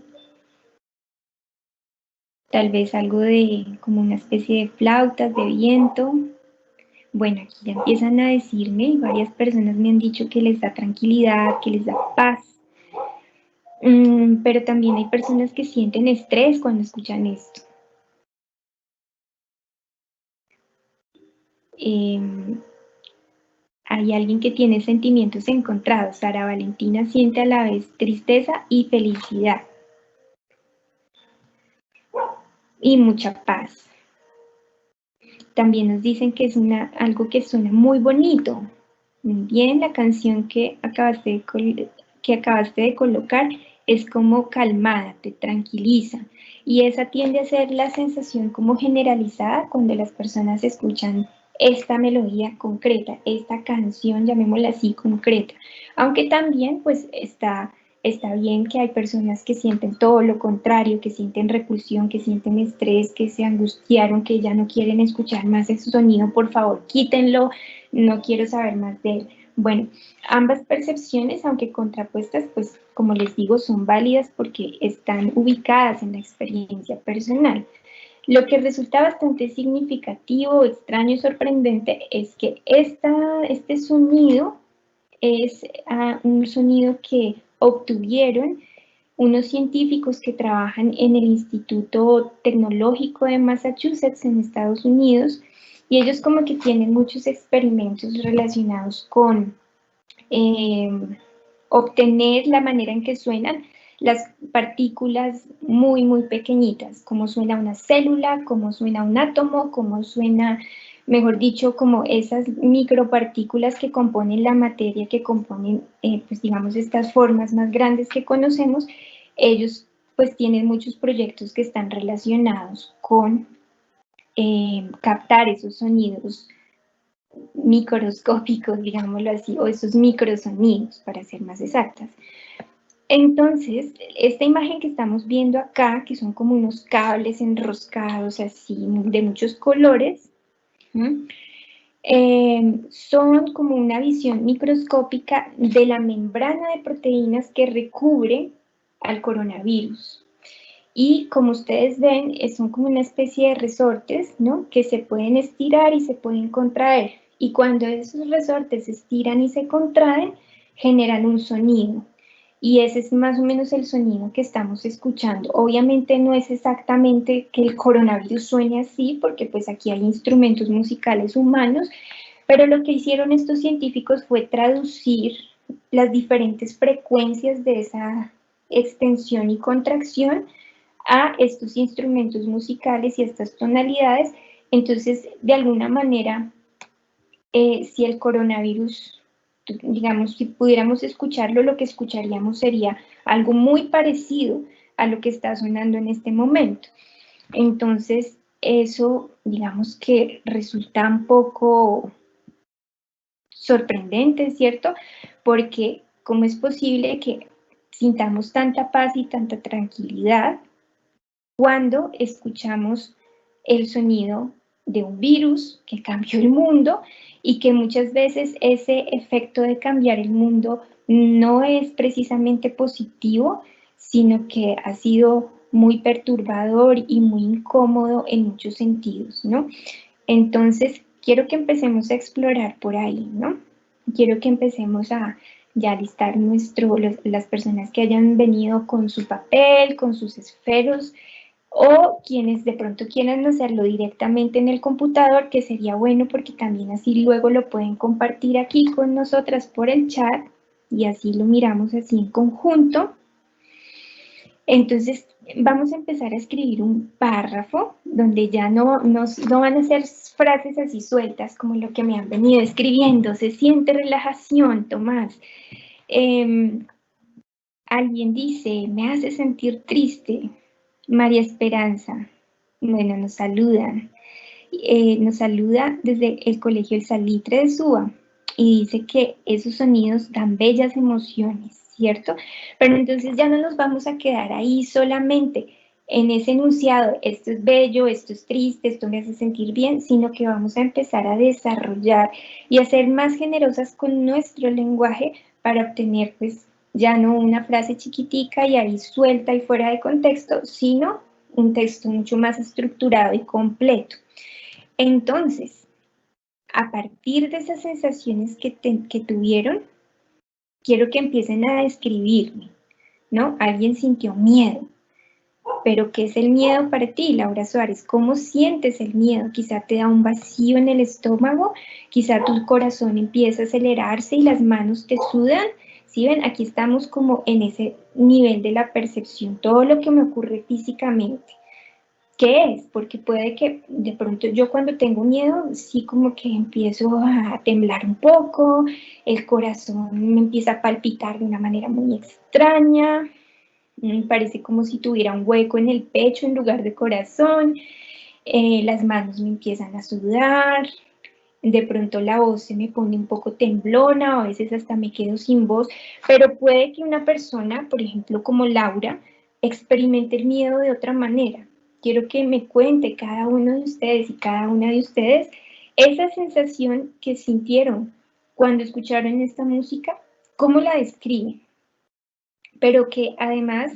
tal vez algo de como una especie de flautas de viento. Bueno, aquí ya empiezan a decirme, y varias personas me han dicho que les da tranquilidad, que les da paz. Pero también hay personas que sienten estrés cuando escuchan esto. Hay alguien que tiene sentimientos encontrados. Sara Valentina siente a la vez tristeza y felicidad. Y mucha paz. También nos dicen que es algo que suena muy bonito. Bien, la canción que acabaste de colocar es como calmada, te tranquiliza. Y esa tiende a ser la sensación como generalizada cuando las personas escuchan esta melodía concreta, esta canción, llamémosla así, concreta. Aunque también pues está bien que hay personas que sienten todo lo contrario, que sienten repulsión, que sienten estrés, que se angustiaron, que ya no quieren escuchar más ese sonido, por favor, quítenlo, no quiero saber más de él. Bueno, ambas percepciones, aunque contrapuestas, pues como les digo, son válidas porque están ubicadas en la experiencia personal. Lo que resulta bastante significativo, extraño y sorprendente es que este sonido es un sonido que obtuvieron unos científicos que trabajan en el Instituto Tecnológico de Massachusetts en Estados Unidos, y ellos como que tienen muchos experimentos relacionados con obtener la manera en que suenan las partículas muy, muy pequeñitas, cómo suena una célula, cómo suena un átomo, cómo suena, mejor dicho, como esas micropartículas que componen la materia, que componen, pues digamos, estas formas más grandes que conocemos. Ellos pues tienen muchos proyectos que están relacionados con captar esos sonidos microscópicos, digámoslo así, o esos microsonidos, para ser más exactas. Entonces, esta imagen que estamos viendo acá, que son como unos cables enroscados así, de muchos colores, son como una visión microscópica de la membrana de proteínas que recubre al coronavirus. Y como ustedes ven, son como una especie de resortes, ¿no? Que se pueden estirar y se pueden contraer. Y cuando esos resortes se estiran y se contraen, generan un sonido. Y ese es más o menos el sonido que estamos escuchando. Obviamente no es exactamente que el coronavirus suene así, porque pues aquí hay instrumentos musicales humanos, pero lo que hicieron estos científicos fue traducir las diferentes frecuencias de esa extensión y contracción a estos instrumentos musicales y a estas tonalidades. Entonces, de alguna manera, si el coronavirus, digamos, si pudiéramos escucharlo, lo que escucharíamos sería algo muy parecido a lo que está sonando en este momento. Entonces, eso, digamos que resulta un poco sorprendente, ¿cierto? Porque ¿cómo es posible que sintamos tanta paz y tanta tranquilidad cuando escuchamos el sonido de un virus que cambió el mundo y que muchas veces ese efecto de cambiar el mundo no es precisamente positivo, sino que ha sido muy perturbador y muy incómodo en muchos sentidos, ¿no? Entonces, quiero que empecemos a explorar por ahí, ¿no? Quiero que empecemos a ya listar las personas que hayan venido con su papel, con sus esferos, o quienes de pronto quieran hacerlo directamente en el computador, que sería bueno porque también así luego lo pueden compartir aquí con nosotras por el chat y así lo miramos así en conjunto. Entonces vamos a empezar a escribir un párrafo donde ya no van a ser frases así sueltas como lo que me han venido escribiendo. Se siente relajación, Tomás. Alguien dice, me hace sentir triste. María Esperanza, bueno, nos saludan. Nos saluda desde el Colegio El Salitre de Suba y dice que esos sonidos dan bellas emociones, ¿cierto? Pero entonces ya no nos vamos a quedar ahí solamente en ese enunciado, esto es bello, esto es triste, esto me hace sentir bien, sino que vamos a empezar a desarrollar y a ser más generosas con nuestro lenguaje para obtener pues ya no una frase chiquitica y ahí suelta y fuera de contexto, sino un texto mucho más estructurado y completo. Entonces, a partir de esas sensaciones que tuvieron, quiero que empiecen a describirme, ¿no? Alguien sintió miedo, pero ¿qué es el miedo para ti, Laura Suárez? ¿Cómo sientes el miedo? Quizá te da un vacío en el estómago, quizá tu corazón empieza a acelerarse y las manos te sudan. ¿Sí ven? Aquí estamos como en ese nivel de la percepción, todo lo que me ocurre físicamente. ¿Qué es? Porque puede que de pronto yo cuando tengo miedo, sí como que empiezo a temblar un poco, el corazón me empieza a palpitar de una manera muy extraña, parece como si tuviera un hueco en el pecho en lugar de corazón, las manos me empiezan a sudar, de pronto la voz se me pone un poco temblona, o a veces hasta me quedo sin voz, pero puede que una persona, por ejemplo como Laura, experimente el miedo de otra manera. Quiero que me cuente cada uno de ustedes y cada una de ustedes esa sensación que sintieron cuando escucharon esta música, cómo la describen, pero que además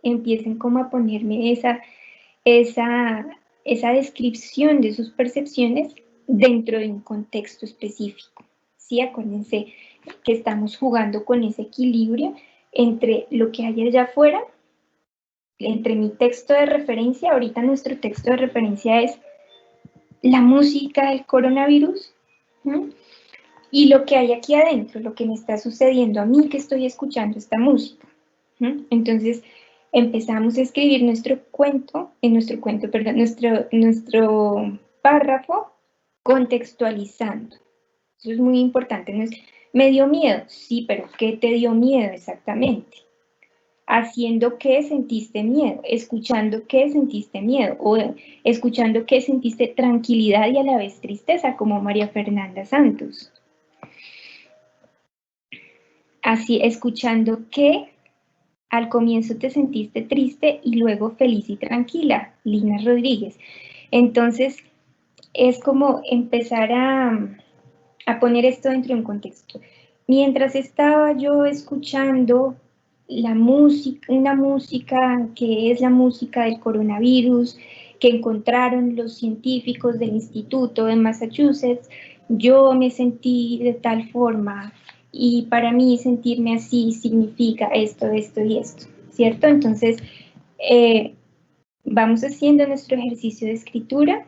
empiecen como a ponerme esa descripción de sus percepciones dentro de un contexto específico. ¿Sí? Acuérdense que estamos jugando con ese equilibrio entre lo que hay allá afuera, entre mi texto de referencia, ahorita nuestro texto de referencia es la música del coronavirus, ¿sí? Y lo que hay aquí adentro, lo que me está sucediendo a mí que estoy escuchando esta música. ¿Sí? Entonces empezamos a escribir nuestro párrafo contextualizando. Eso es muy importante. No es, ¿me dio miedo? Sí, pero ¿qué te dio miedo exactamente? Haciendo qué sentiste miedo, escuchando qué sentiste miedo, o escuchando qué sentiste tranquilidad y a la vez tristeza, como María Fernanda Santos. Así, escuchando qué al comienzo te sentiste triste y luego feliz y tranquila, Lina Rodríguez. Entonces, es como empezar a poner esto dentro de un contexto. Mientras estaba yo escuchando la música, una música que es la música del coronavirus, que encontraron los científicos del Instituto de Massachusetts, yo me sentí de tal forma, y para mí sentirme así significa esto, esto y esto, ¿cierto? Entonces, vamos haciendo nuestro ejercicio de escritura.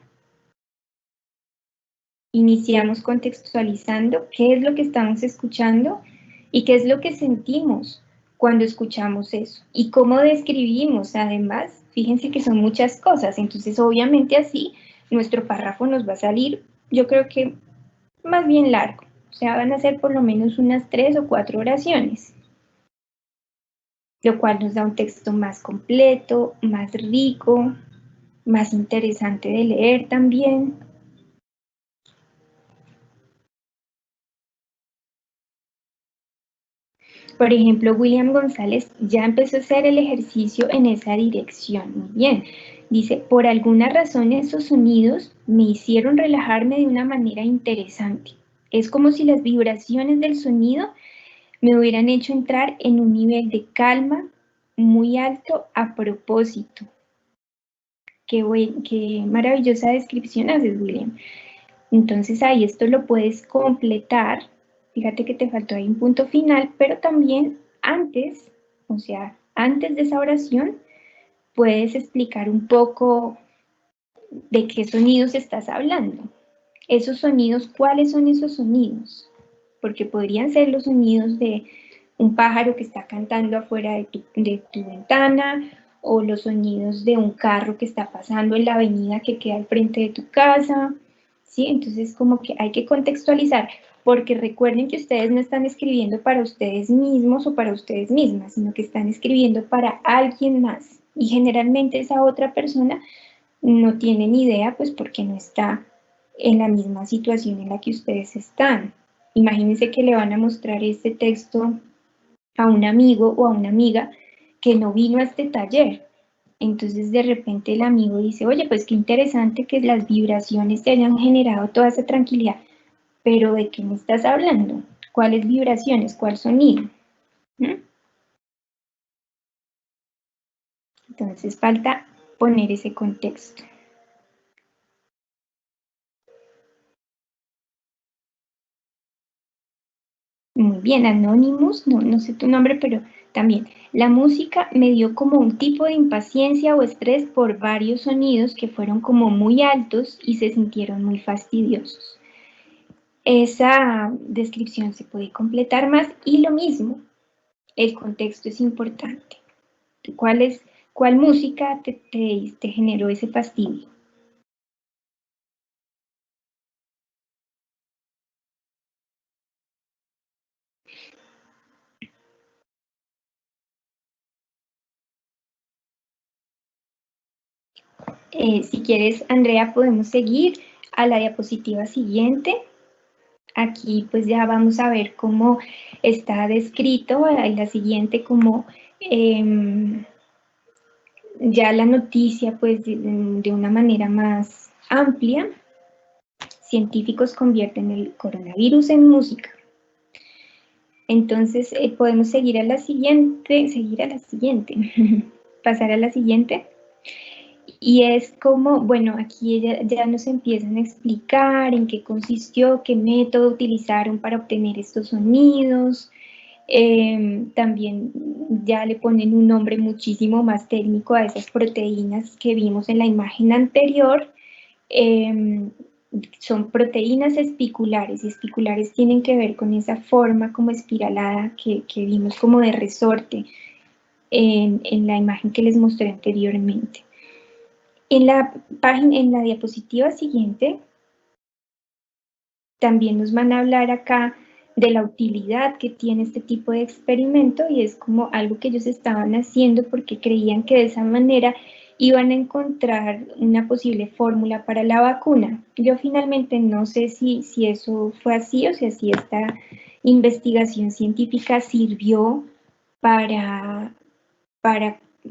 Iniciamos contextualizando qué es lo que estamos escuchando y qué es lo que sentimos cuando escuchamos eso. Y cómo describimos, además, fíjense que son muchas cosas, entonces obviamente así nuestro párrafo nos va a salir, yo creo que más bien largo. O sea, van a ser por lo menos unas 3 o 4 oraciones, lo cual nos da un texto más completo, más rico, más interesante de leer también. Por ejemplo, William González ya empezó a hacer el ejercicio en esa dirección. Muy bien. Dice, por alguna razón esos sonidos me hicieron relajarme de una manera interesante. Es como si las vibraciones del sonido me hubieran hecho entrar en un nivel de calma muy alto a propósito. Qué maravillosa descripción haces, William. Entonces ahí esto lo puedes completar. Fíjate que te faltó ahí un punto final, pero también antes, o sea, antes de esa oración, puedes explicar un poco de qué sonidos estás hablando. Esos sonidos, ¿cuáles son esos sonidos? Porque podrían ser los sonidos de un pájaro que está cantando afuera de tu ventana, o los sonidos de un carro que está pasando en la avenida que queda al frente de tu casa, ¿sí? Entonces como que hay que contextualizar, porque recuerden que ustedes no están escribiendo para ustedes mismos o para ustedes mismas, sino que están escribiendo para alguien más. Y generalmente esa otra persona no tiene ni idea, pues porque no está en la misma situación en la que ustedes están. Imagínense que le van a mostrar este texto a un amigo o a una amiga que no vino a este taller. Entonces de repente el amigo dice, oye, pues qué interesante que las vibraciones te hayan generado toda esa tranquilidad, pero ¿de qué me estás hablando? ¿Cuáles vibraciones? ¿Cuál sonido? Entonces falta poner ese contexto. Muy bien, Anonymous, no sé tu nombre, pero también. La música me dio como un tipo de impaciencia o estrés por varios sonidos que fueron como muy altos y se sintieron muy fastidiosos. Esa descripción se puede completar más y lo mismo, el contexto es importante. ¿Cuál música te generó ese fastidio? Si quieres, Andrea, podemos seguir a la diapositiva siguiente. Aquí pues ya vamos a ver cómo está descrito, en la siguiente como ya la noticia pues de una manera más amplia. Científicos convierten el coronavirus en música. Entonces podemos seguir a la siguiente, pasar a la siguiente. Y es como, bueno, aquí ya nos empiezan a explicar en qué consistió, qué método utilizaron para obtener estos sonidos. También ya le ponen un nombre muchísimo más técnico a esas proteínas que vimos en la imagen anterior. Son proteínas espiculares, y espiculares tienen que ver con esa forma como espiralada que vimos como de resorte en la imagen que les mostré anteriormente. En la diapositiva siguiente, también nos van a hablar acá de la utilidad que tiene este tipo de experimento y es como algo que ellos estaban haciendo porque creían que de esa manera iban a encontrar una posible fórmula para la vacuna. Yo finalmente no sé si eso fue así o si así esta investigación científica sirvió para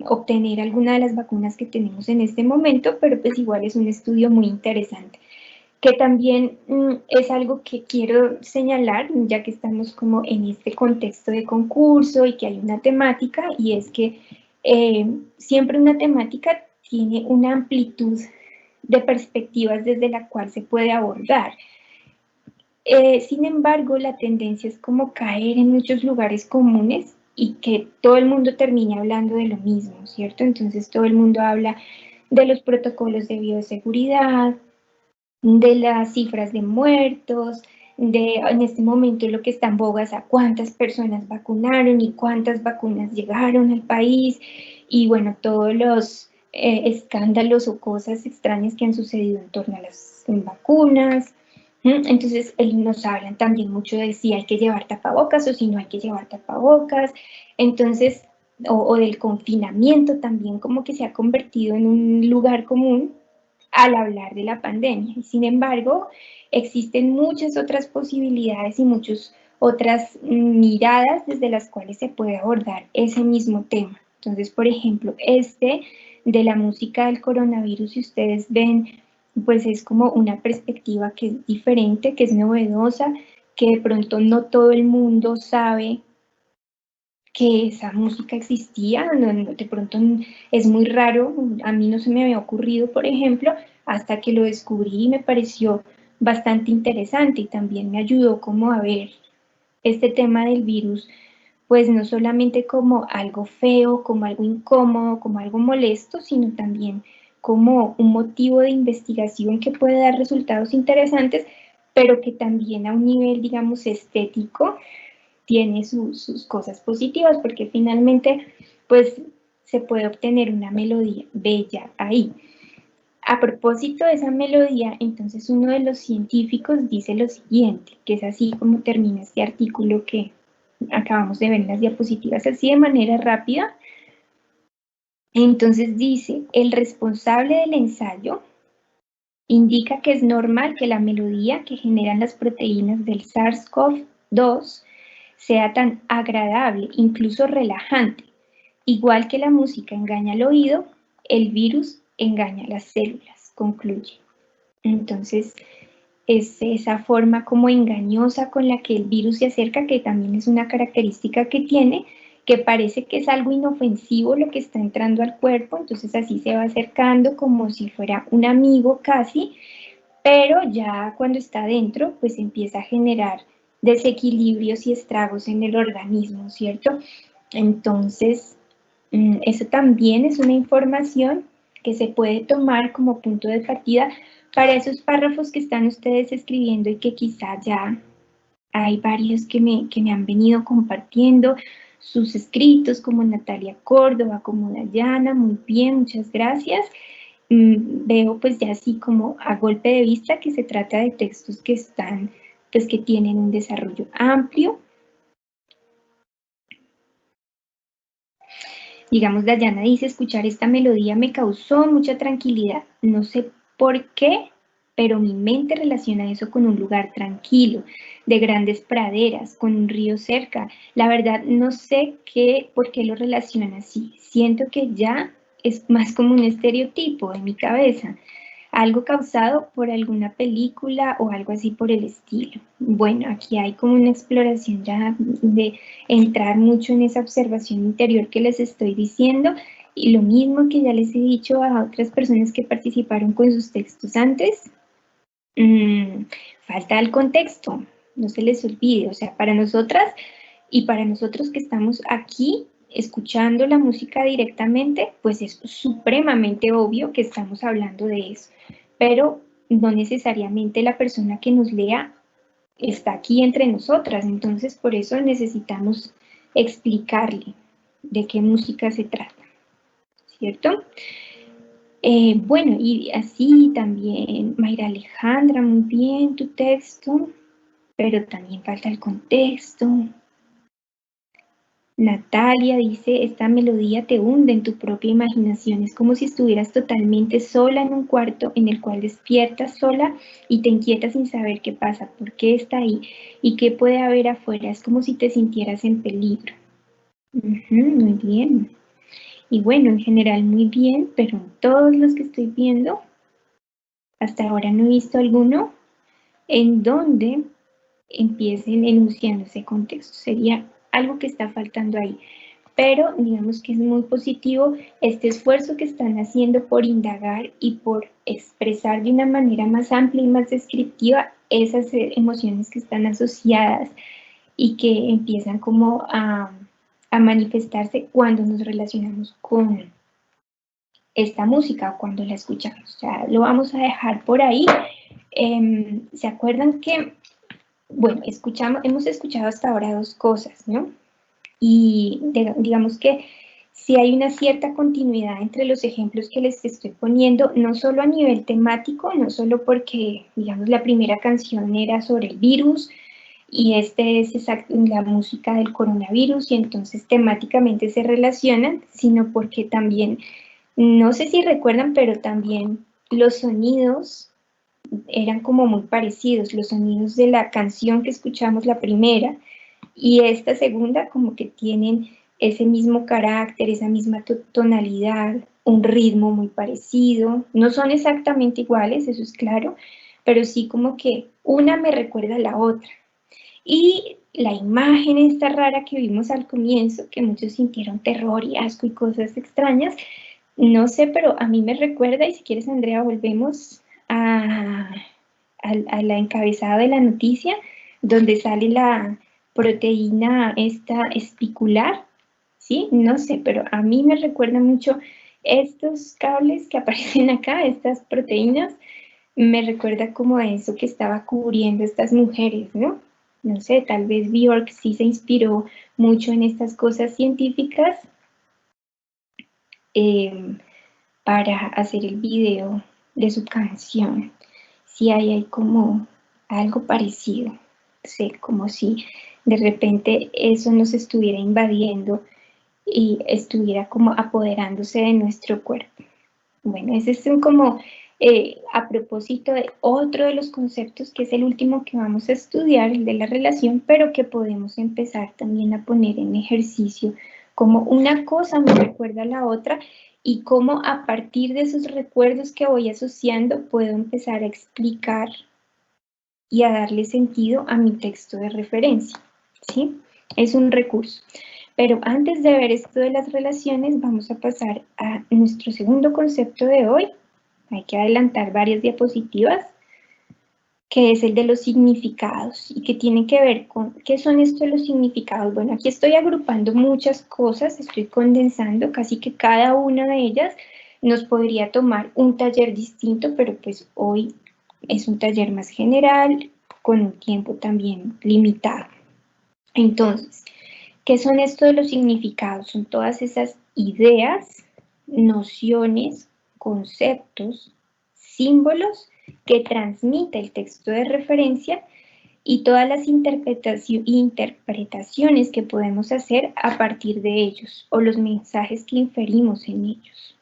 obtener alguna de las vacunas que tenemos en este momento, pero pues igual es un estudio muy interesante. Que también es algo que quiero señalar, ya que estamos como en este contexto de concurso y que hay una temática, y es que siempre una temática tiene una amplitud de perspectivas desde la cual se puede abordar. Sin embargo, la tendencia es como caer en muchos lugares comunes y que todo el mundo termine hablando de lo mismo, ¿cierto? Entonces todo el mundo habla de los protocolos de bioseguridad, de las cifras de muertos, en este momento lo que está en boga es a cuántas personas vacunaron y cuántas vacunas llegaron al país, y bueno, todos los escándalos o cosas extrañas que han sucedido en torno a las vacunas. Entonces, nos hablan también mucho de si hay que llevar tapabocas o si no hay que llevar tapabocas. Entonces, o del confinamiento también, como que se ha convertido en un lugar común al hablar de la pandemia. Y sin embargo, existen muchas otras posibilidades y muchas otras miradas desde las cuales se puede abordar ese mismo tema. Entonces, por ejemplo, de la música del coronavirus, si ustedes ven, pues es como una perspectiva que es diferente, que es novedosa, que de pronto no todo el mundo sabe que esa música existía, de pronto es muy raro, a mí no se me había ocurrido, por ejemplo, hasta que lo descubrí y me pareció bastante interesante y también me ayudó como a ver este tema del virus, pues no solamente como algo feo, como algo incómodo, como algo molesto, sino también como un motivo de investigación que puede dar resultados interesantes, pero que también a un nivel, digamos, estético, tiene sus cosas positivas, porque finalmente, pues, se puede obtener una melodía bella ahí. A propósito de esa melodía, entonces uno de los científicos dice lo siguiente, que es así como termina este artículo que acabamos de ver en las diapositivas, así de manera rápida. Entonces dice, el responsable del ensayo indica que es normal que la melodía que generan las proteínas del SARS-CoV-2 sea tan agradable, incluso relajante. Igual que la música engaña al oído, el virus engaña a las células, concluye. Entonces, es esa forma como engañosa con la que el virus se acerca, que también es una característica que tiene, que parece que es algo inofensivo lo que está entrando al cuerpo, entonces así se va acercando como si fuera un amigo casi, pero ya cuando está dentro, pues empieza a generar desequilibrios y estragos en el organismo, ¿cierto? Entonces, eso también es una información que se puede tomar como punto de partida para esos párrafos que están ustedes escribiendo y que quizá ya hay varios que me han venido compartiendo sus escritos, como Natalia Córdoba, como Dayana, muy bien, muchas gracias. Veo pues ya así como a golpe de vista que se trata de textos que están, pues que tienen un desarrollo amplio. Digamos, Dayana dice, escuchar esta melodía me causó mucha tranquilidad. No sé por qué, pero mi mente relaciona eso con un lugar tranquilo, de grandes praderas, con un río cerca. La verdad, no sé por qué lo relaciona así. Siento que ya es más como un estereotipo en mi cabeza. Algo causado por alguna película o algo así por el estilo. Bueno, aquí hay como una exploración ya de entrar mucho en esa observación interior que les estoy diciendo y lo mismo que ya les he dicho a otras personas que participaron con sus textos antes, falta el contexto, no se les olvide, o sea, para nosotras y para nosotros que estamos aquí escuchando la música directamente, pues es supremamente obvio que estamos hablando de eso, pero no necesariamente la persona que nos lea está aquí entre nosotras, entonces por eso necesitamos explicarle de qué música se trata, ¿cierto? Bueno, y así también, Mayra Alejandra, muy bien tu texto, pero también falta el contexto. Natalia dice, esta melodía te hunde en tu propia imaginación, es como si estuvieras totalmente sola en un cuarto en el cual despiertas sola y te inquietas sin saber qué pasa, por qué está ahí y qué puede haber afuera, es como si te sintieras en peligro. Muy bien. Y bueno, en general muy bien, pero en todos los que estoy viendo, hasta ahora no he visto alguno en donde empiecen enunciando ese contexto. Sería algo que está faltando ahí. Pero digamos que es muy positivo este esfuerzo que están haciendo por indagar y por expresar de una manera más amplia y más descriptiva esas emociones que están asociadas y que empiezan como a manifestarse cuando nos relacionamos con esta música o cuando la escuchamos. O sea, lo vamos a dejar por ahí. ¿Se acuerdan que, bueno, hemos escuchado hasta ahora dos cosas, ¿no? Y digamos que sí hay una cierta continuidad entre los ejemplos que les estoy poniendo, no solo a nivel temático, no solo porque, digamos, la primera canción era sobre el virus y este es la música del coronavirus y entonces temáticamente se relacionan, sino porque también, no sé si recuerdan, pero también los sonidos eran como muy parecidos, los sonidos de la canción que escuchamos la primera y esta segunda como que tienen ese mismo carácter, esa misma tonalidad, un ritmo muy parecido. No son exactamente iguales, eso es claro, pero sí como que una me recuerda a la otra. Y la imagen esta rara que vimos al comienzo, que muchos sintieron terror y asco y cosas extrañas, no sé, pero a mí me recuerda, y si quieres, Andrea, volvemos a la encabezada de la noticia, donde sale la proteína esta espicular, ¿sí? No sé, pero a mí me recuerda mucho estos cables que aparecen acá, estas proteínas, me recuerda como a eso que estaba cubriendo estas mujeres, ¿no? No sé, tal vez Björk sí se inspiró mucho en estas cosas científicas para hacer el video de su canción. Sí hay como algo parecido, sí, como si de repente eso nos estuviera invadiendo y estuviera como apoderándose de nuestro cuerpo. Bueno, ese es como a propósito de otro de los conceptos que es el último que vamos a estudiar, el de la relación, pero que podemos empezar también a poner en ejercicio como una cosa me recuerda a la otra y cómo a partir de esos recuerdos que voy asociando puedo empezar a explicar y a darle sentido a mi texto de referencia, ¿sí? Es un recurso. Pero antes de ver esto de las relaciones, vamos a pasar a nuestro segundo concepto de hoy. Hay que adelantar varias diapositivas, que es el de los significados y que tiene que ver con qué son estos de los significados. Bueno, aquí estoy agrupando muchas cosas, estoy condensando casi que cada una de ellas nos podría tomar un taller distinto, pero pues hoy es un taller más general, con un tiempo también limitado. Entonces, ¿qué son esto de los significados? Son todas esas ideas, nociones, conceptos, símbolos que transmite el texto de referencia y todas las interpretaciones que podemos hacer a partir de ellos o los mensajes que inferimos en ellos.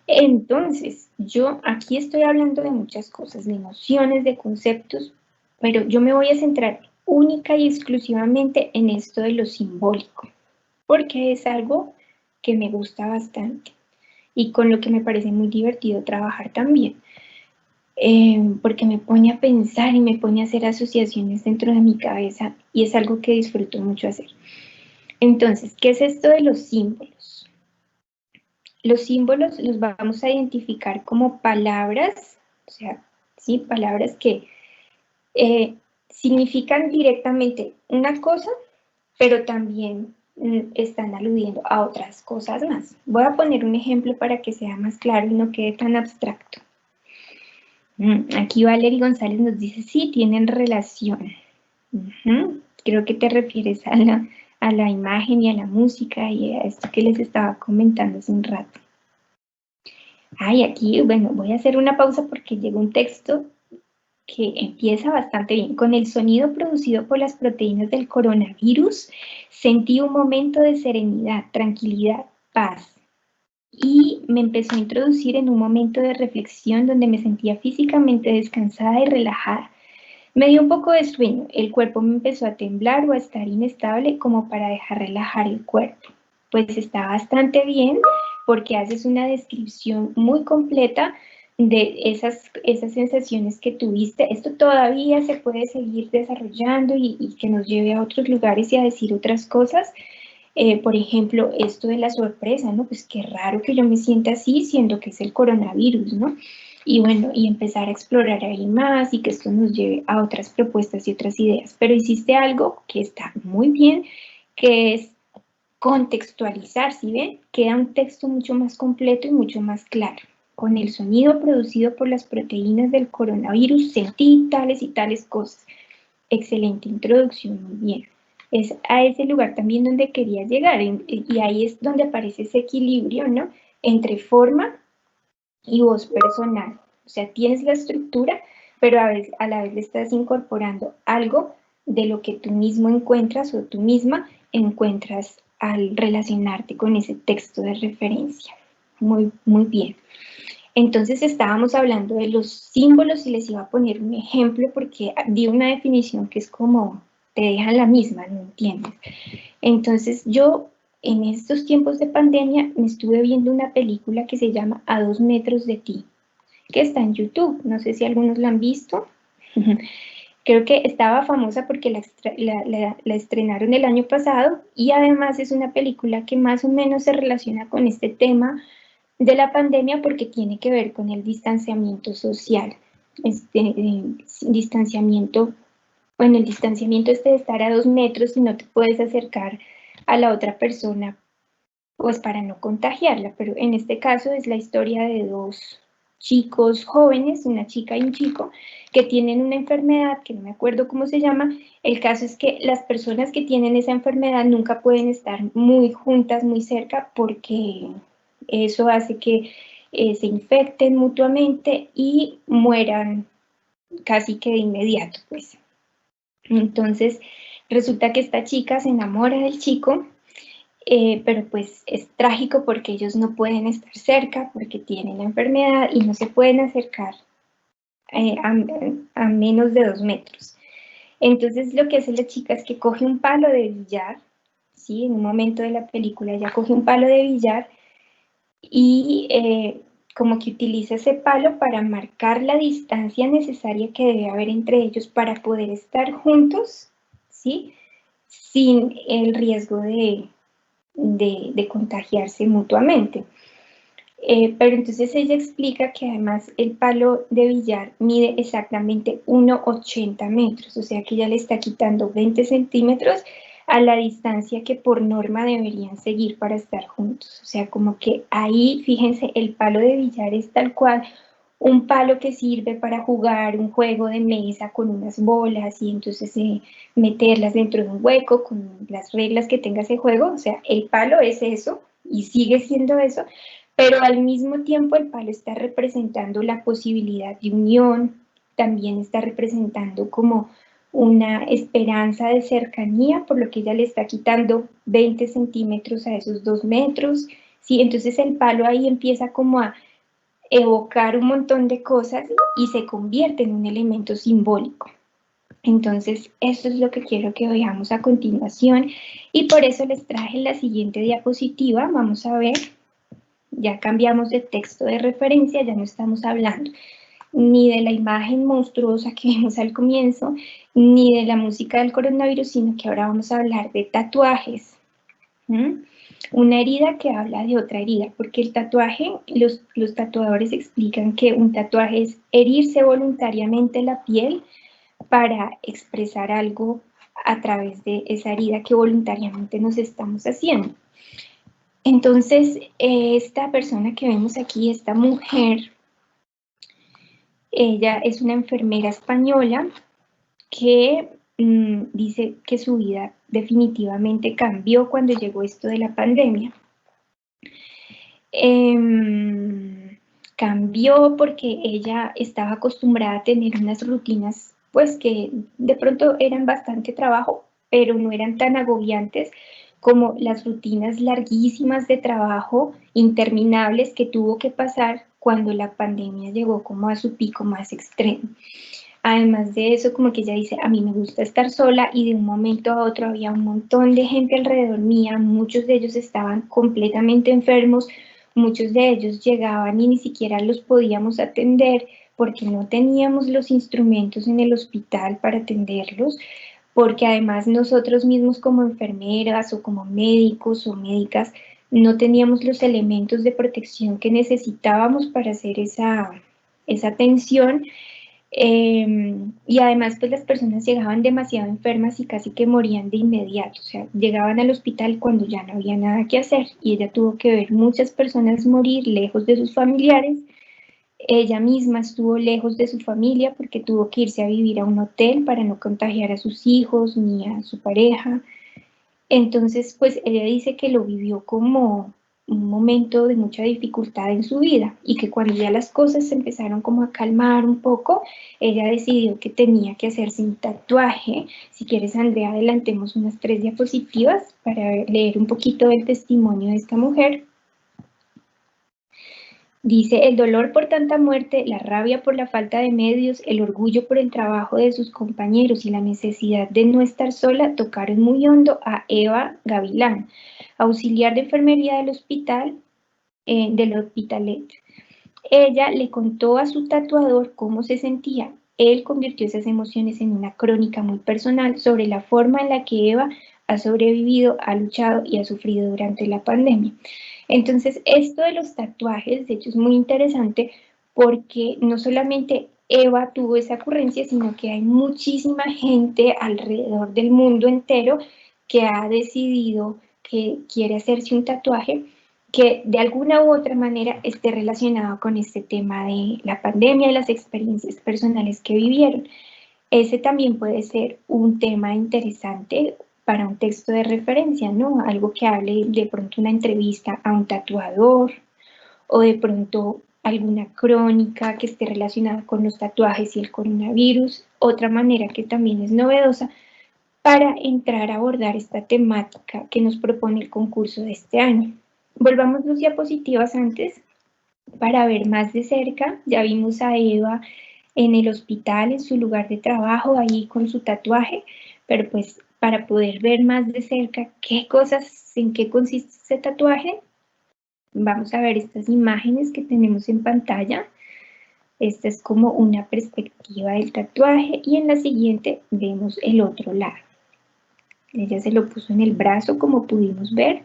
Entonces, yo aquí estoy hablando de muchas cosas, de nociones, de conceptos, pero yo me voy a centrar única y exclusivamente en esto de lo simbólico, porque es algo que me gusta bastante y con lo que me parece muy divertido trabajar también, porque me pone a pensar y me pone a hacer asociaciones dentro de mi cabeza y es algo que disfruto mucho hacer. Entonces, ¿qué es esto de los símbolos? Los símbolos los vamos a identificar como palabras, o sea, ¿sí? Palabras que significan directamente una cosa, pero también están aludiendo a otras cosas más. Voy a poner un ejemplo para que sea más claro y no quede tan abstracto. Aquí Valery González nos dice, sí, tienen relación. Creo que te refieres a la imagen y a la música y a esto que les estaba comentando hace un rato. Ay, aquí, bueno, voy a hacer una pausa porque llegó un texto que empieza bastante bien. Con el sonido producido por las proteínas del coronavirus, sentí un momento de serenidad, tranquilidad, paz. Y me empezó a introducir en un momento de reflexión donde me sentía físicamente descansada y relajada. Me dio un poco de sueño, el cuerpo me empezó a temblar o a estar inestable como para dejar relajar el cuerpo. Pues está bastante bien porque haces una descripción muy completa de esas sensaciones que tuviste. Esto todavía se puede seguir desarrollando y que nos lleve a otros lugares y a decir otras cosas. Por ejemplo, esto de la sorpresa, ¿no? Pues qué raro que yo me sienta así, siendo que es el coronavirus, ¿no? Y bueno, y empezar a explorar ahí más y que esto nos lleve a otras propuestas y otras ideas. Pero hiciste algo que está muy bien, que es contextualizar, ¿sí ven? Queda un texto mucho más completo y mucho más claro. Con el sonido producido por las proteínas del coronavirus sentí tales y tales cosas. Excelente introducción, muy bien. Es a ese lugar también donde quería llegar y ahí es donde aparece ese equilibrio, ¿no? Entre forma y voz personal. O sea, tienes la estructura, pero a la vez le estás incorporando algo de lo que tú mismo encuentras o tú misma encuentras al relacionarte con ese texto de referencia. Muy, muy bien. Entonces estábamos hablando de los símbolos y les iba a poner un ejemplo porque di una definición que es como te dejan la misma, no entiendes. Entonces yo en estos tiempos de pandemia me estuve viendo una película que se llama A 2 metros de ti, que está en YouTube, no sé si algunos la han visto. Creo que estaba famosa porque la estrenaron el año pasado y además es una película que más o menos se relaciona con este tema de la pandemia porque tiene que ver con el distanciamiento social. Distanciamiento, bueno, el distanciamiento de estar a 2 metros y no te puedes acercar a la otra persona pues para no contagiarla, pero en este caso es la historia de dos chicos jóvenes, una chica y un chico, que tienen una enfermedad que no me acuerdo cómo se llama. El caso es que las personas que tienen esa enfermedad nunca pueden estar muy juntas, muy cerca, porque eso hace que se infecten mutuamente y mueran casi que de inmediato, pues. Entonces, resulta que esta chica se enamora del chico, pero pues es trágico porque ellos no pueden estar cerca porque tienen la enfermedad y no se pueden acercar a menos de 2 metros. Entonces lo que hace la chica es que coge un palo de billar, ¿sí? En un momento de la película ella coge un palo de billar y como que utiliza ese palo para marcar la distancia necesaria que debe haber entre ellos para poder estar juntos, ¿sí? Sin el riesgo de contagiarse mutuamente. Pero entonces ella explica que además el palo de billar mide exactamente 1,80 metros, o sea que ella le está quitando 20 centímetros a la distancia que por norma deberían seguir para estar juntos. O sea, como que ahí, fíjense, el palo de billar es tal cual un palo que sirve para jugar un juego de mesa con unas bolas y entonces meterlas dentro de un hueco con las reglas que tenga ese juego. O sea, el palo es eso y sigue siendo eso, pero al mismo tiempo el palo está representando la posibilidad de unión, también está representando como una esperanza de cercanía, por lo que ella le está quitando 20 centímetros a esos 2 metros, ¿sí? Entonces el palo ahí empieza como a evocar un montón de cosas y se convierte en un elemento simbólico. Entonces, esto es lo que quiero que veamos a continuación y por eso les traje la siguiente diapositiva. Vamos a ver, ya cambiamos de texto de referencia, ya no estamos hablando ni de la imagen monstruosa que vimos al comienzo, ni de la música del coronavirus, sino que ahora vamos a hablar de tatuajes. Una herida que habla de otra herida, porque el tatuaje, los tatuadores explican que un tatuaje es herirse voluntariamente la piel para expresar algo a través de esa herida que voluntariamente nos estamos haciendo. Entonces, esta persona que vemos aquí, esta mujer, ella es una enfermera española que dice que su vida definitivamente cambió cuando llegó esto de la pandemia. Cambió porque ella estaba acostumbrada a tener unas rutinas pues que de pronto eran bastante trabajo, pero no eran tan agobiantes como las rutinas larguísimas de trabajo interminables que tuvo que pasar cuando la pandemia llegó como a su pico más extremo. Además de eso, como que ella dice, a mí me gusta estar sola y de un momento a otro había un montón de gente alrededor mía, muchos de ellos estaban completamente enfermos, muchos de ellos llegaban y ni siquiera los podíamos atender porque no teníamos los instrumentos en el hospital para atenderlos, porque además nosotros mismos como enfermeras o como médicos o médicas no teníamos los elementos de protección que necesitábamos para hacer esa atención. Y además pues las personas llegaban demasiado enfermas y casi que morían de inmediato, o sea, llegaban al hospital cuando ya no había nada que hacer y ella tuvo que ver muchas personas morir lejos de sus familiares. Ella misma estuvo lejos de su familia porque tuvo que irse a vivir a un hotel para no contagiar a sus hijos ni a su pareja. Entonces pues ella dice que lo vivió como un momento de mucha dificultad en su vida y que cuando ya las cosas se empezaron como a calmar un poco, ella decidió que tenía que hacerse un tatuaje. Si quieres, Andrea, adelantemos unas 3 diapositivas para leer un poquito del testimonio de esta mujer. Dice, el dolor por tanta muerte, la rabia por la falta de medios, el orgullo por el trabajo de sus compañeros y la necesidad de no estar sola tocaron muy hondo a Eva Gavilán, auxiliar de enfermería del hospital, del Hospitalet. Ella le contó a su tatuador cómo se sentía. Él convirtió esas emociones en una crónica muy personal sobre la forma en la que Eva ha sobrevivido, ha luchado y ha sufrido durante la pandemia. Entonces, esto de los tatuajes, de hecho, es muy interesante porque no solamente Eva tuvo esa ocurrencia, sino que hay muchísima gente alrededor del mundo entero que ha decidido que quiere hacerse un tatuaje que de alguna u otra manera esté relacionado con este tema de la pandemia y las experiencias personales que vivieron. Ese también puede ser un tema interesante para un texto de referencia, ¿no? Algo que hable de pronto una entrevista a un tatuador o de pronto alguna crónica que esté relacionada con los tatuajes y el coronavirus. Otra manera que también es novedosa para entrar a abordar esta temática que nos propone el concurso de este año. Volvamos 2 diapositivas antes para ver más de cerca. Ya vimos a Eva en el hospital, en su lugar de trabajo, ahí con su tatuaje, pero pues para poder ver más de cerca qué cosas, en qué consiste ese tatuaje, vamos a ver estas imágenes que tenemos en pantalla. Esta es como una perspectiva del tatuaje y en la siguiente vemos el otro lado. Ella se lo puso en el brazo, como pudimos ver.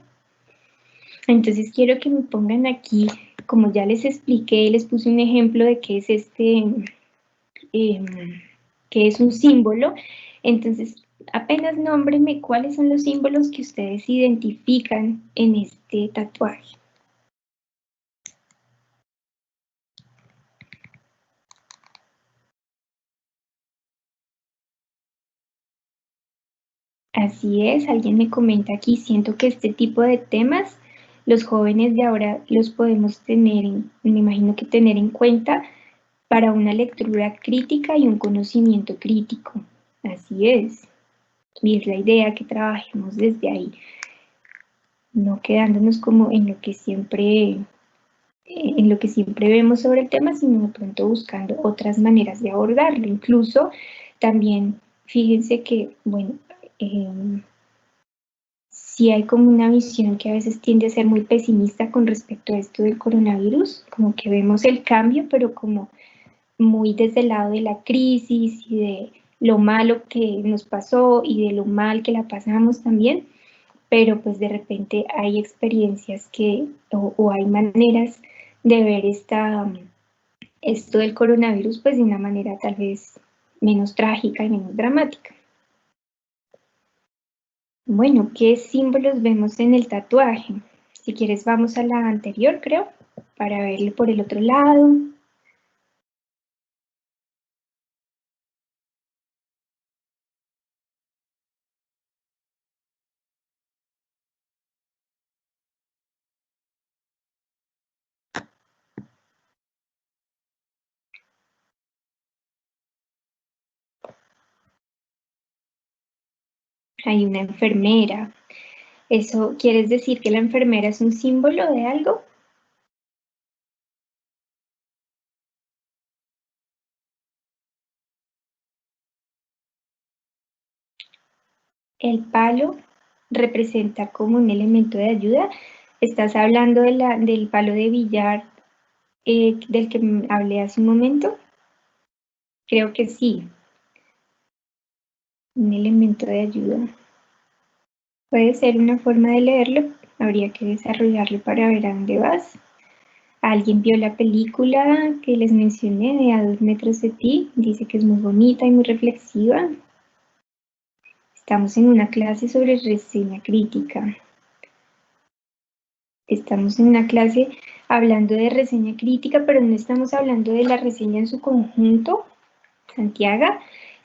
Entonces quiero que me pongan aquí, como ya les expliqué, les puse un ejemplo de qué es que es un símbolo. Entonces, apenas nómbrenme cuáles son los símbolos que ustedes identifican en este tatuaje. Así es, alguien me comenta aquí, siento que este tipo de temas, los jóvenes de ahora los podemos tener, me imagino que tener en cuenta para una lectura crítica y un conocimiento crítico. Así es. Y es la idea que trabajemos desde ahí, no quedándonos como en lo que siempre vemos sobre el tema, sino de pronto buscando otras maneras de abordarlo. Incluso también, fíjense que, bueno, sí hay como una visión que a veces tiende a ser muy pesimista con respecto a esto del coronavirus, como que vemos el cambio, pero como muy desde el lado de la crisis y de lo malo que nos pasó y de lo mal que la pasamos también, pero pues de repente hay experiencias o hay maneras de ver esto del coronavirus pues de una manera tal vez menos trágica y menos dramática. Bueno, ¿qué símbolos vemos en el tatuaje? Si quieres vamos a la anterior, creo, para verlo por el otro lado. Hay una enfermera. ¿Eso quiere decir que la enfermera es un símbolo de algo? El palo representa como un elemento de ayuda. ¿Estás hablando del palo de billar del que hablé hace un momento? Creo que sí. Un elemento de ayuda. Puede ser una forma de leerlo. Habría que desarrollarlo para ver a dónde vas. ¿Alguien vio la película que les mencioné de A 2 metros de ti? Dice que es muy bonita y muy reflexiva. Estamos en una clase sobre reseña crítica. Estamos en una clase hablando de reseña crítica, pero no estamos hablando de la reseña en su conjunto, Santiago,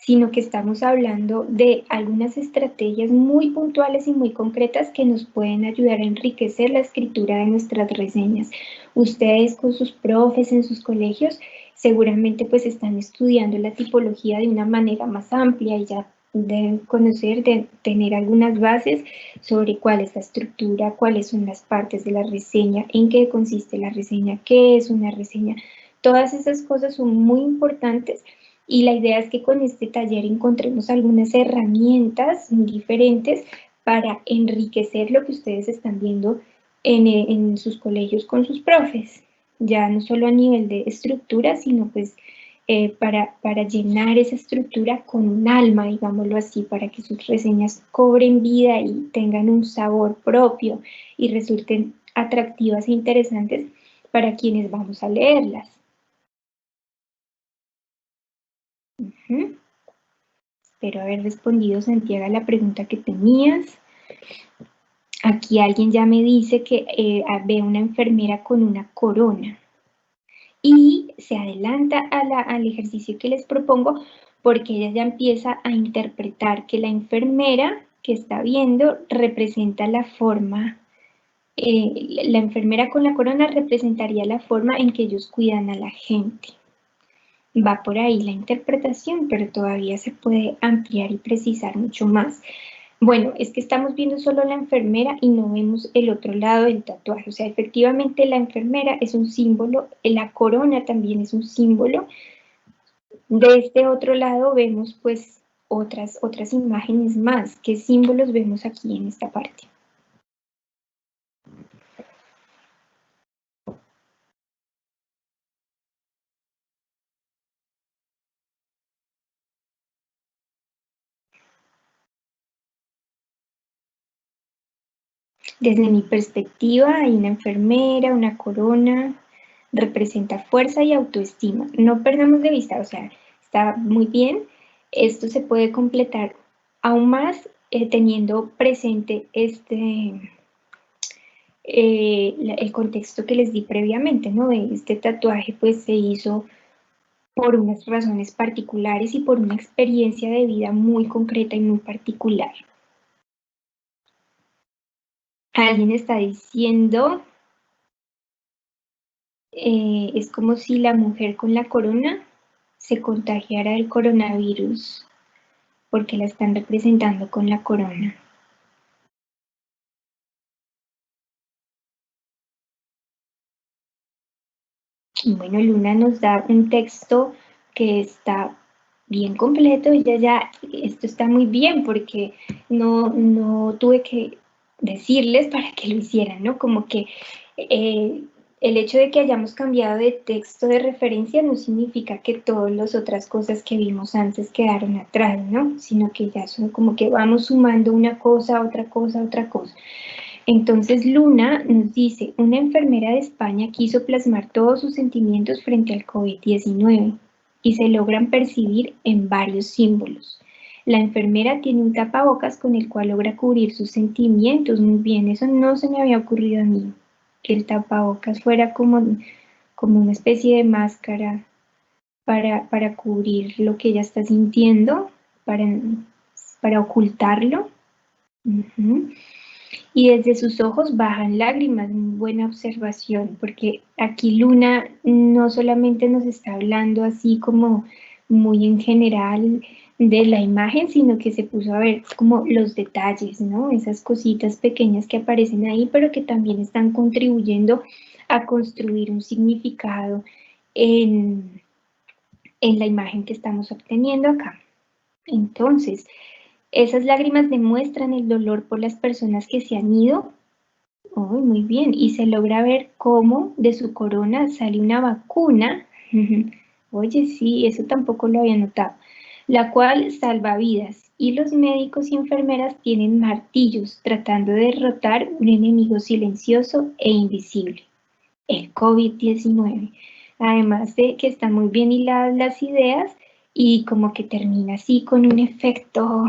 sino que estamos hablando de algunas estrategias muy puntuales y muy concretas que nos pueden ayudar a enriquecer la escritura de nuestras reseñas. Ustedes con sus profes en sus colegios seguramente pues están estudiando la tipología de una manera más amplia y ya deben conocer, de tener algunas bases sobre cuál es la estructura, cuáles son las partes de la reseña, en qué consiste la reseña, qué es una reseña. Todas esas cosas son muy importantes y la idea es que con este taller encontremos algunas herramientas diferentes para enriquecer lo que ustedes están viendo en sus colegios con sus profes, ya no solo a nivel de estructura, sino pues para llenar esa estructura con un alma, digámoslo así, para que sus reseñas cobren vida y tengan un sabor propio y resulten atractivas e interesantes para quienes vamos a leerlas. Espero haber respondido, Santiago, a la pregunta que tenías. Aquí alguien ya me dice que ve una enfermera con una corona. Y se adelanta al ejercicio que les propongo porque ella ya empieza a interpretar que la enfermera que está viendo representa la forma, la enfermera con la corona representaría la forma en que ellos cuidan a la gente. Va por ahí la interpretación, pero todavía se puede ampliar y precisar mucho más. Bueno, es que estamos viendo solo la enfermera y no vemos el otro lado del tatuaje. O sea, efectivamente la enfermera es un símbolo, la corona también es un símbolo. De este otro lado vemos pues otras imágenes más. ¿Qué símbolos vemos aquí en esta parte? Desde mi perspectiva, hay una enfermera, una corona, representa fuerza y autoestima. No perdamos de vista, o sea, está muy bien. Esto se puede completar aún más teniendo presente el contexto que les di previamente, ¿no? Este tatuaje pues se hizo por unas razones particulares y por una experiencia de vida muy concreta y muy particular. Alguien está diciendo, es como si la mujer con la corona se contagiara del coronavirus, porque la están representando con la corona. Bueno, Luna nos da un texto que está bien completo, esto está muy bien porque no tuve que decirles para que lo hicieran, ¿no? Como que el hecho de que hayamos cambiado de texto de referencia no significa que todas las otras cosas que vimos antes quedaron atrás, ¿no? Sino que ya son como que vamos sumando una cosa, otra cosa, otra cosa. Entonces Luna nos dice, una enfermera de España quiso plasmar todos sus sentimientos frente al COVID-19 y se logran percibir en varios símbolos. La enfermera tiene un tapabocas con el cual logra cubrir sus sentimientos. Muy bien, eso no se me había ocurrido a mí, que el tapabocas fuera como una especie de máscara para cubrir lo que ella está sintiendo, para ocultarlo. Y desde sus ojos bajan lágrimas, muy buena observación, porque aquí Luna no solamente nos está hablando así como muy en general de la imagen, sino que se puso a ver como los detalles, ¿no? Esas cositas pequeñas que aparecen ahí, pero que también están contribuyendo a construir un significado en la imagen que estamos obteniendo acá. Entonces, esas lágrimas demuestran el dolor por las personas que se han ido. Oh, muy bien, y se logra ver cómo de su corona sale una vacuna. Oye, sí, eso tampoco lo había notado. La cual salva vidas, y los médicos y enfermeras tienen martillos tratando de derrotar un enemigo silencioso e invisible, el COVID-19. Además de que están muy bien hiladas las ideas y como que termina así con un efecto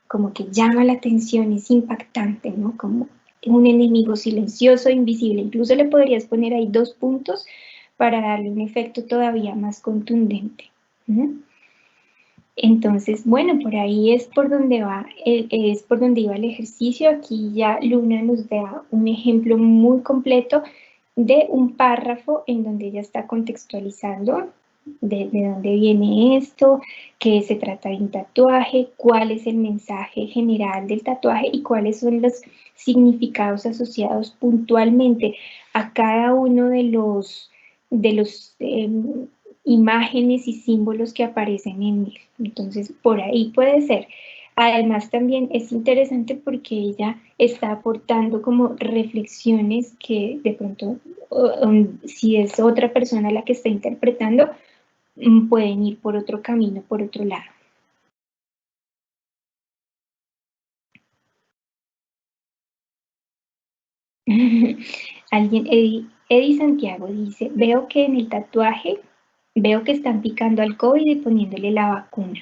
como que llama la atención, es impactante, ¿no? Como un enemigo silencioso, invisible. Incluso le podrías poner ahí 2 puntos para darle un efecto todavía más contundente. Entonces, bueno, por ahí es por donde iba el ejercicio. Aquí ya Luna nos da un ejemplo muy completo de un párrafo en donde ella está contextualizando de dónde viene esto, qué se trata de un tatuaje, cuál es el mensaje general del tatuaje y cuáles son los significados asociados puntualmente a cada uno de los imágenes y símbolos que aparecen en él. Entonces, por ahí puede ser. Además, también es interesante porque ella está aportando como reflexiones que de pronto, si es otra persona la que está interpretando, pueden ir por otro camino, por otro lado. Alguien, Eddie Santiago dice, veo que en el tatuaje, veo que están picando al COVID y poniéndole la vacuna.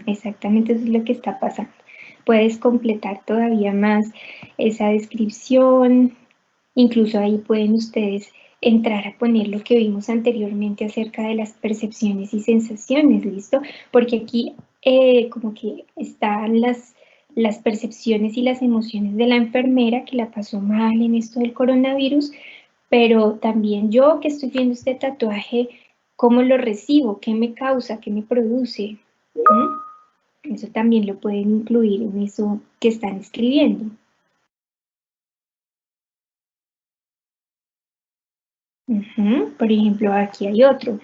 Exactamente eso es lo que está pasando. Puedes completar todavía más esa descripción, incluso ahí pueden ustedes entrar a poner lo que vimos anteriormente acerca de las percepciones y sensaciones, ¿listo? Porque aquí como que están las percepciones y las emociones de la enfermera que la pasó mal en esto del coronavirus, pero también yo que estoy viendo este tatuaje, ¿cómo lo recibo? ¿Qué me causa? ¿Qué me produce? Eso también lo pueden incluir en eso que están escribiendo. Por ejemplo, aquí hay otro.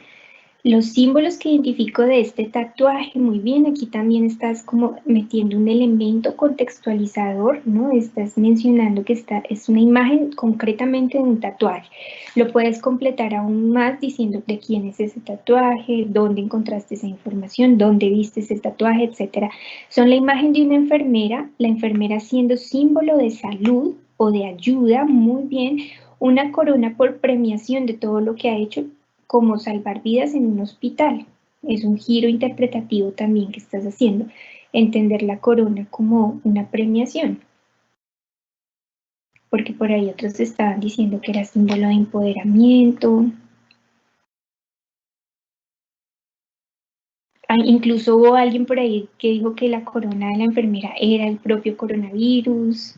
Los símbolos que identifico de este tatuaje, muy bien, aquí también estás como metiendo un elemento contextualizador, ¿no? Estás mencionando que es una imagen concretamente de un tatuaje. Lo puedes completar aún más diciendo de quién es ese tatuaje, dónde encontraste esa información, dónde viste ese tatuaje, etc. Son la imagen de una enfermera, la enfermera siendo símbolo de salud o de ayuda, muy bien, una corona por premiación de todo lo que ha hecho, como salvar vidas en un hospital. Es un giro interpretativo también que estás haciendo. Entender la corona como una premiación. Porque por ahí otros estaban diciendo que era símbolo de empoderamiento. Incluso hubo alguien por ahí que dijo que la corona de la enfermera era el propio coronavirus.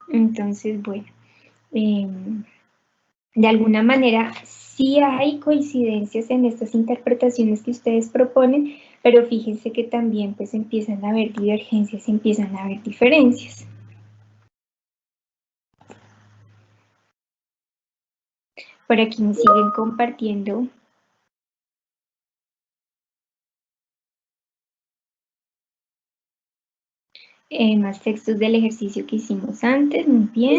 Entonces, bueno, de alguna manera sí hay coincidencias en estas interpretaciones que ustedes proponen, pero fíjense que también pues empiezan a haber divergencias, empiezan a haber diferencias. Por aquí me siguen compartiendo. Más textos del ejercicio que hicimos antes, muy bien.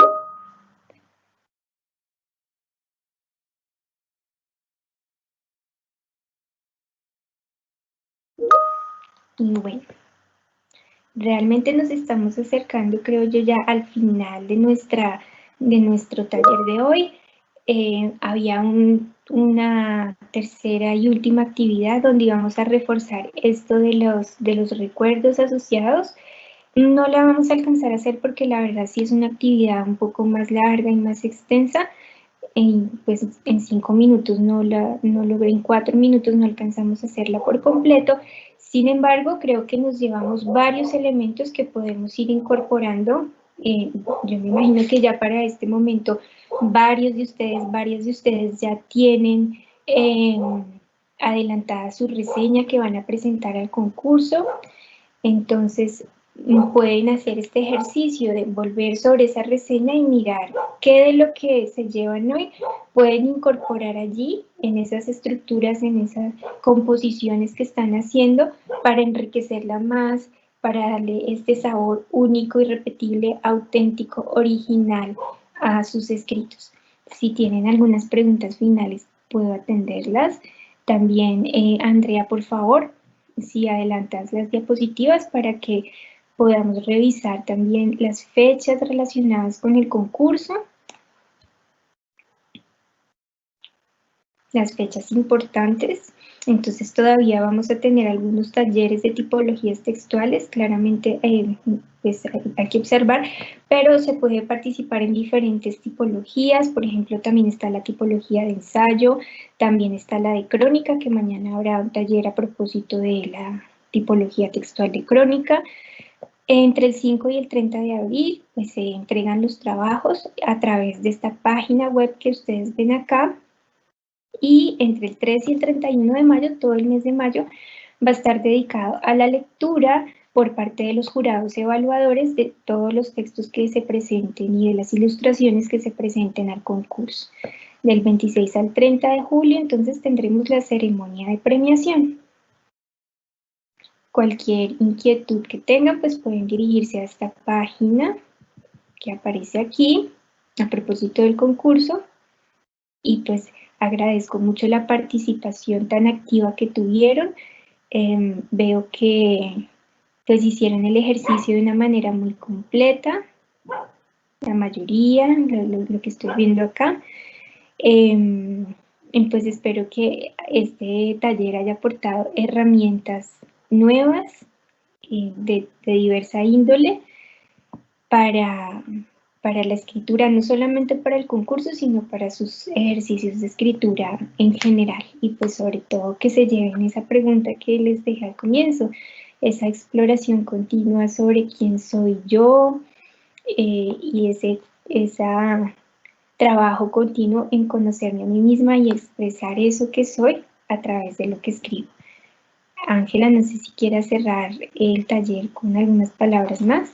Y bueno, realmente nos estamos acercando, creo yo, ya al final de nuestro taller de hoy. Había una tercera y última actividad donde íbamos a reforzar esto de los recuerdos asociados. No la vamos a alcanzar a hacer porque la verdad sí es una actividad un poco más larga y más extensa. Pues en 5 minutos no logré, en 4 minutos no alcanzamos a hacerla por completo. Sin embargo, creo que nos llevamos varios elementos que podemos ir incorporando. Yo me imagino que ya para este momento varias de ustedes ya tienen adelantada su reseña que van a presentar al concurso. Entonces, pueden hacer este ejercicio de volver sobre esa reseña y mirar qué de lo que se llevan hoy pueden incorporar allí, en esas estructuras, en esas composiciones que están haciendo, para enriquecerla más, para darle este sabor único, irrepetible, auténtico, original a sus escritos. Si tienen algunas preguntas finales, puedo atenderlas. También, Andrea, por favor, si adelantas las diapositivas para que podamos revisar también las fechas relacionadas con el concurso, las fechas importantes. Entonces todavía vamos a tener algunos talleres de tipologías textuales, claramente pues hay que observar, pero se puede participar en diferentes tipologías. Por ejemplo, también está la tipología de ensayo, también está la de crónica, que mañana habrá un taller a propósito de la tipología textual de crónica. Entre el 5 y el 30 de abril pues, se entregan los trabajos a través de esta página web que ustedes ven acá. y entre el 3 y el 31 de mayo, todo el mes de mayo, va a estar dedicado a la lectura por parte de los jurados evaluadores de todos los textos que se presenten y de las ilustraciones que se presenten al concurso. Del 26 al 30 de julio, entonces tendremos la ceremonia de premiación. Cualquier inquietud que tengan, pues pueden dirigirse a esta página que aparece aquí, a propósito del concurso, y pues agradezco mucho la participación tan activa que tuvieron. Veo que pues hicieron el ejercicio de una manera muy completa, la mayoría, lo que estoy viendo acá. Pues espero que este taller haya aportado herramientas nuevas de diversa índole para la escritura, no solamente para el concurso, sino para sus ejercicios de escritura en general. Y pues sobre todo que se lleven esa pregunta que les dejé al comienzo, esa exploración continua sobre quién soy yo y ese trabajo continuo en conocerme a mí misma y expresar eso que soy a través de lo que escribo. Ángela, no sé si quieras cerrar el taller con algunas palabras más.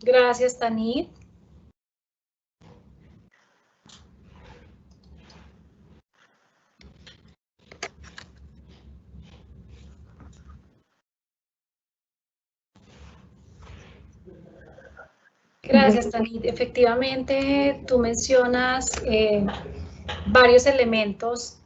Gracias, Tanit. Gracias, Tanit. Efectivamente, tú mencionas varios elementos,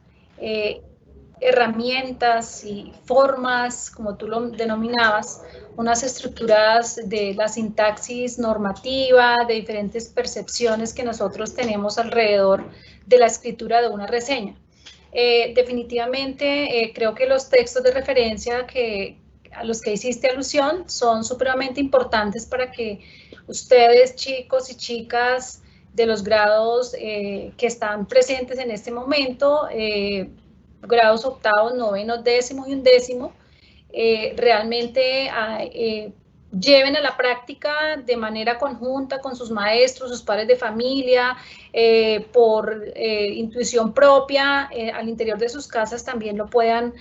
herramientas y formas, como tú lo denominabas, unas estructuras de la sintaxis normativa, de diferentes percepciones que nosotros tenemos alrededor de la escritura de una reseña. Definitivamente creo que los textos de referencia a los que hiciste alusión son supremamente importantes para que ustedes, chicos y chicas de los grados que están presentes en este momento, grados octavos, novenos, décimo y undécimo, realmente lleven a la práctica de manera conjunta con sus maestros, sus padres de familia, por intuición propia, al interior de sus casas también lo puedan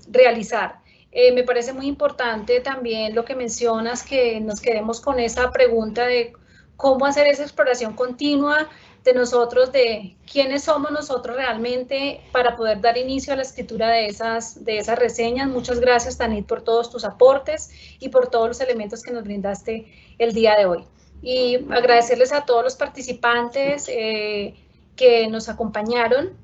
realizar. Me parece muy importante también lo que mencionas, que nos quedemos con esa pregunta de cómo hacer esa exploración continua de nosotros, de quiénes somos nosotros realmente para poder dar inicio a la escritura de esas reseñas. Muchas gracias, Tanit, por todos tus aportes y por todos los elementos que nos brindaste el día de hoy. Y agradecerles a todos los participantes que nos acompañaron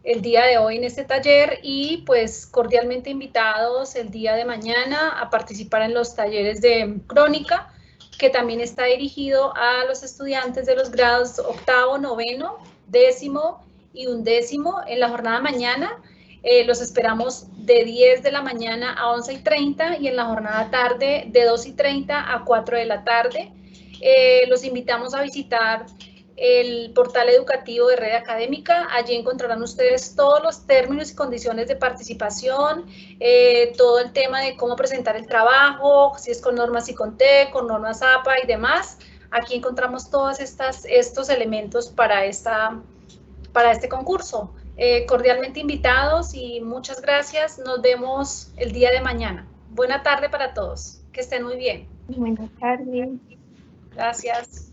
el día de hoy en este taller y pues cordialmente invitados el día de mañana a participar en los talleres de crónica, que también está dirigido a los estudiantes de los grados octavo, noveno, décimo y undécimo en la jornada mañana. Los esperamos de 10 de la mañana a 11:30 y en la jornada tarde de 2:30 a 4 de la tarde. Los invitamos a visitar el portal educativo de Red Académica. Allí encontrarán ustedes todos los términos y condiciones de participación, todo el tema de cómo presentar el trabajo, si es con normas ICONTEC, con normas APA y demás. Aquí encontramos todos estos elementos para este concurso. Cordialmente invitados y muchas gracias. Nos vemos el día de mañana. Buena tarde para todos. Que estén muy bien. Buenas tardes. Gracias.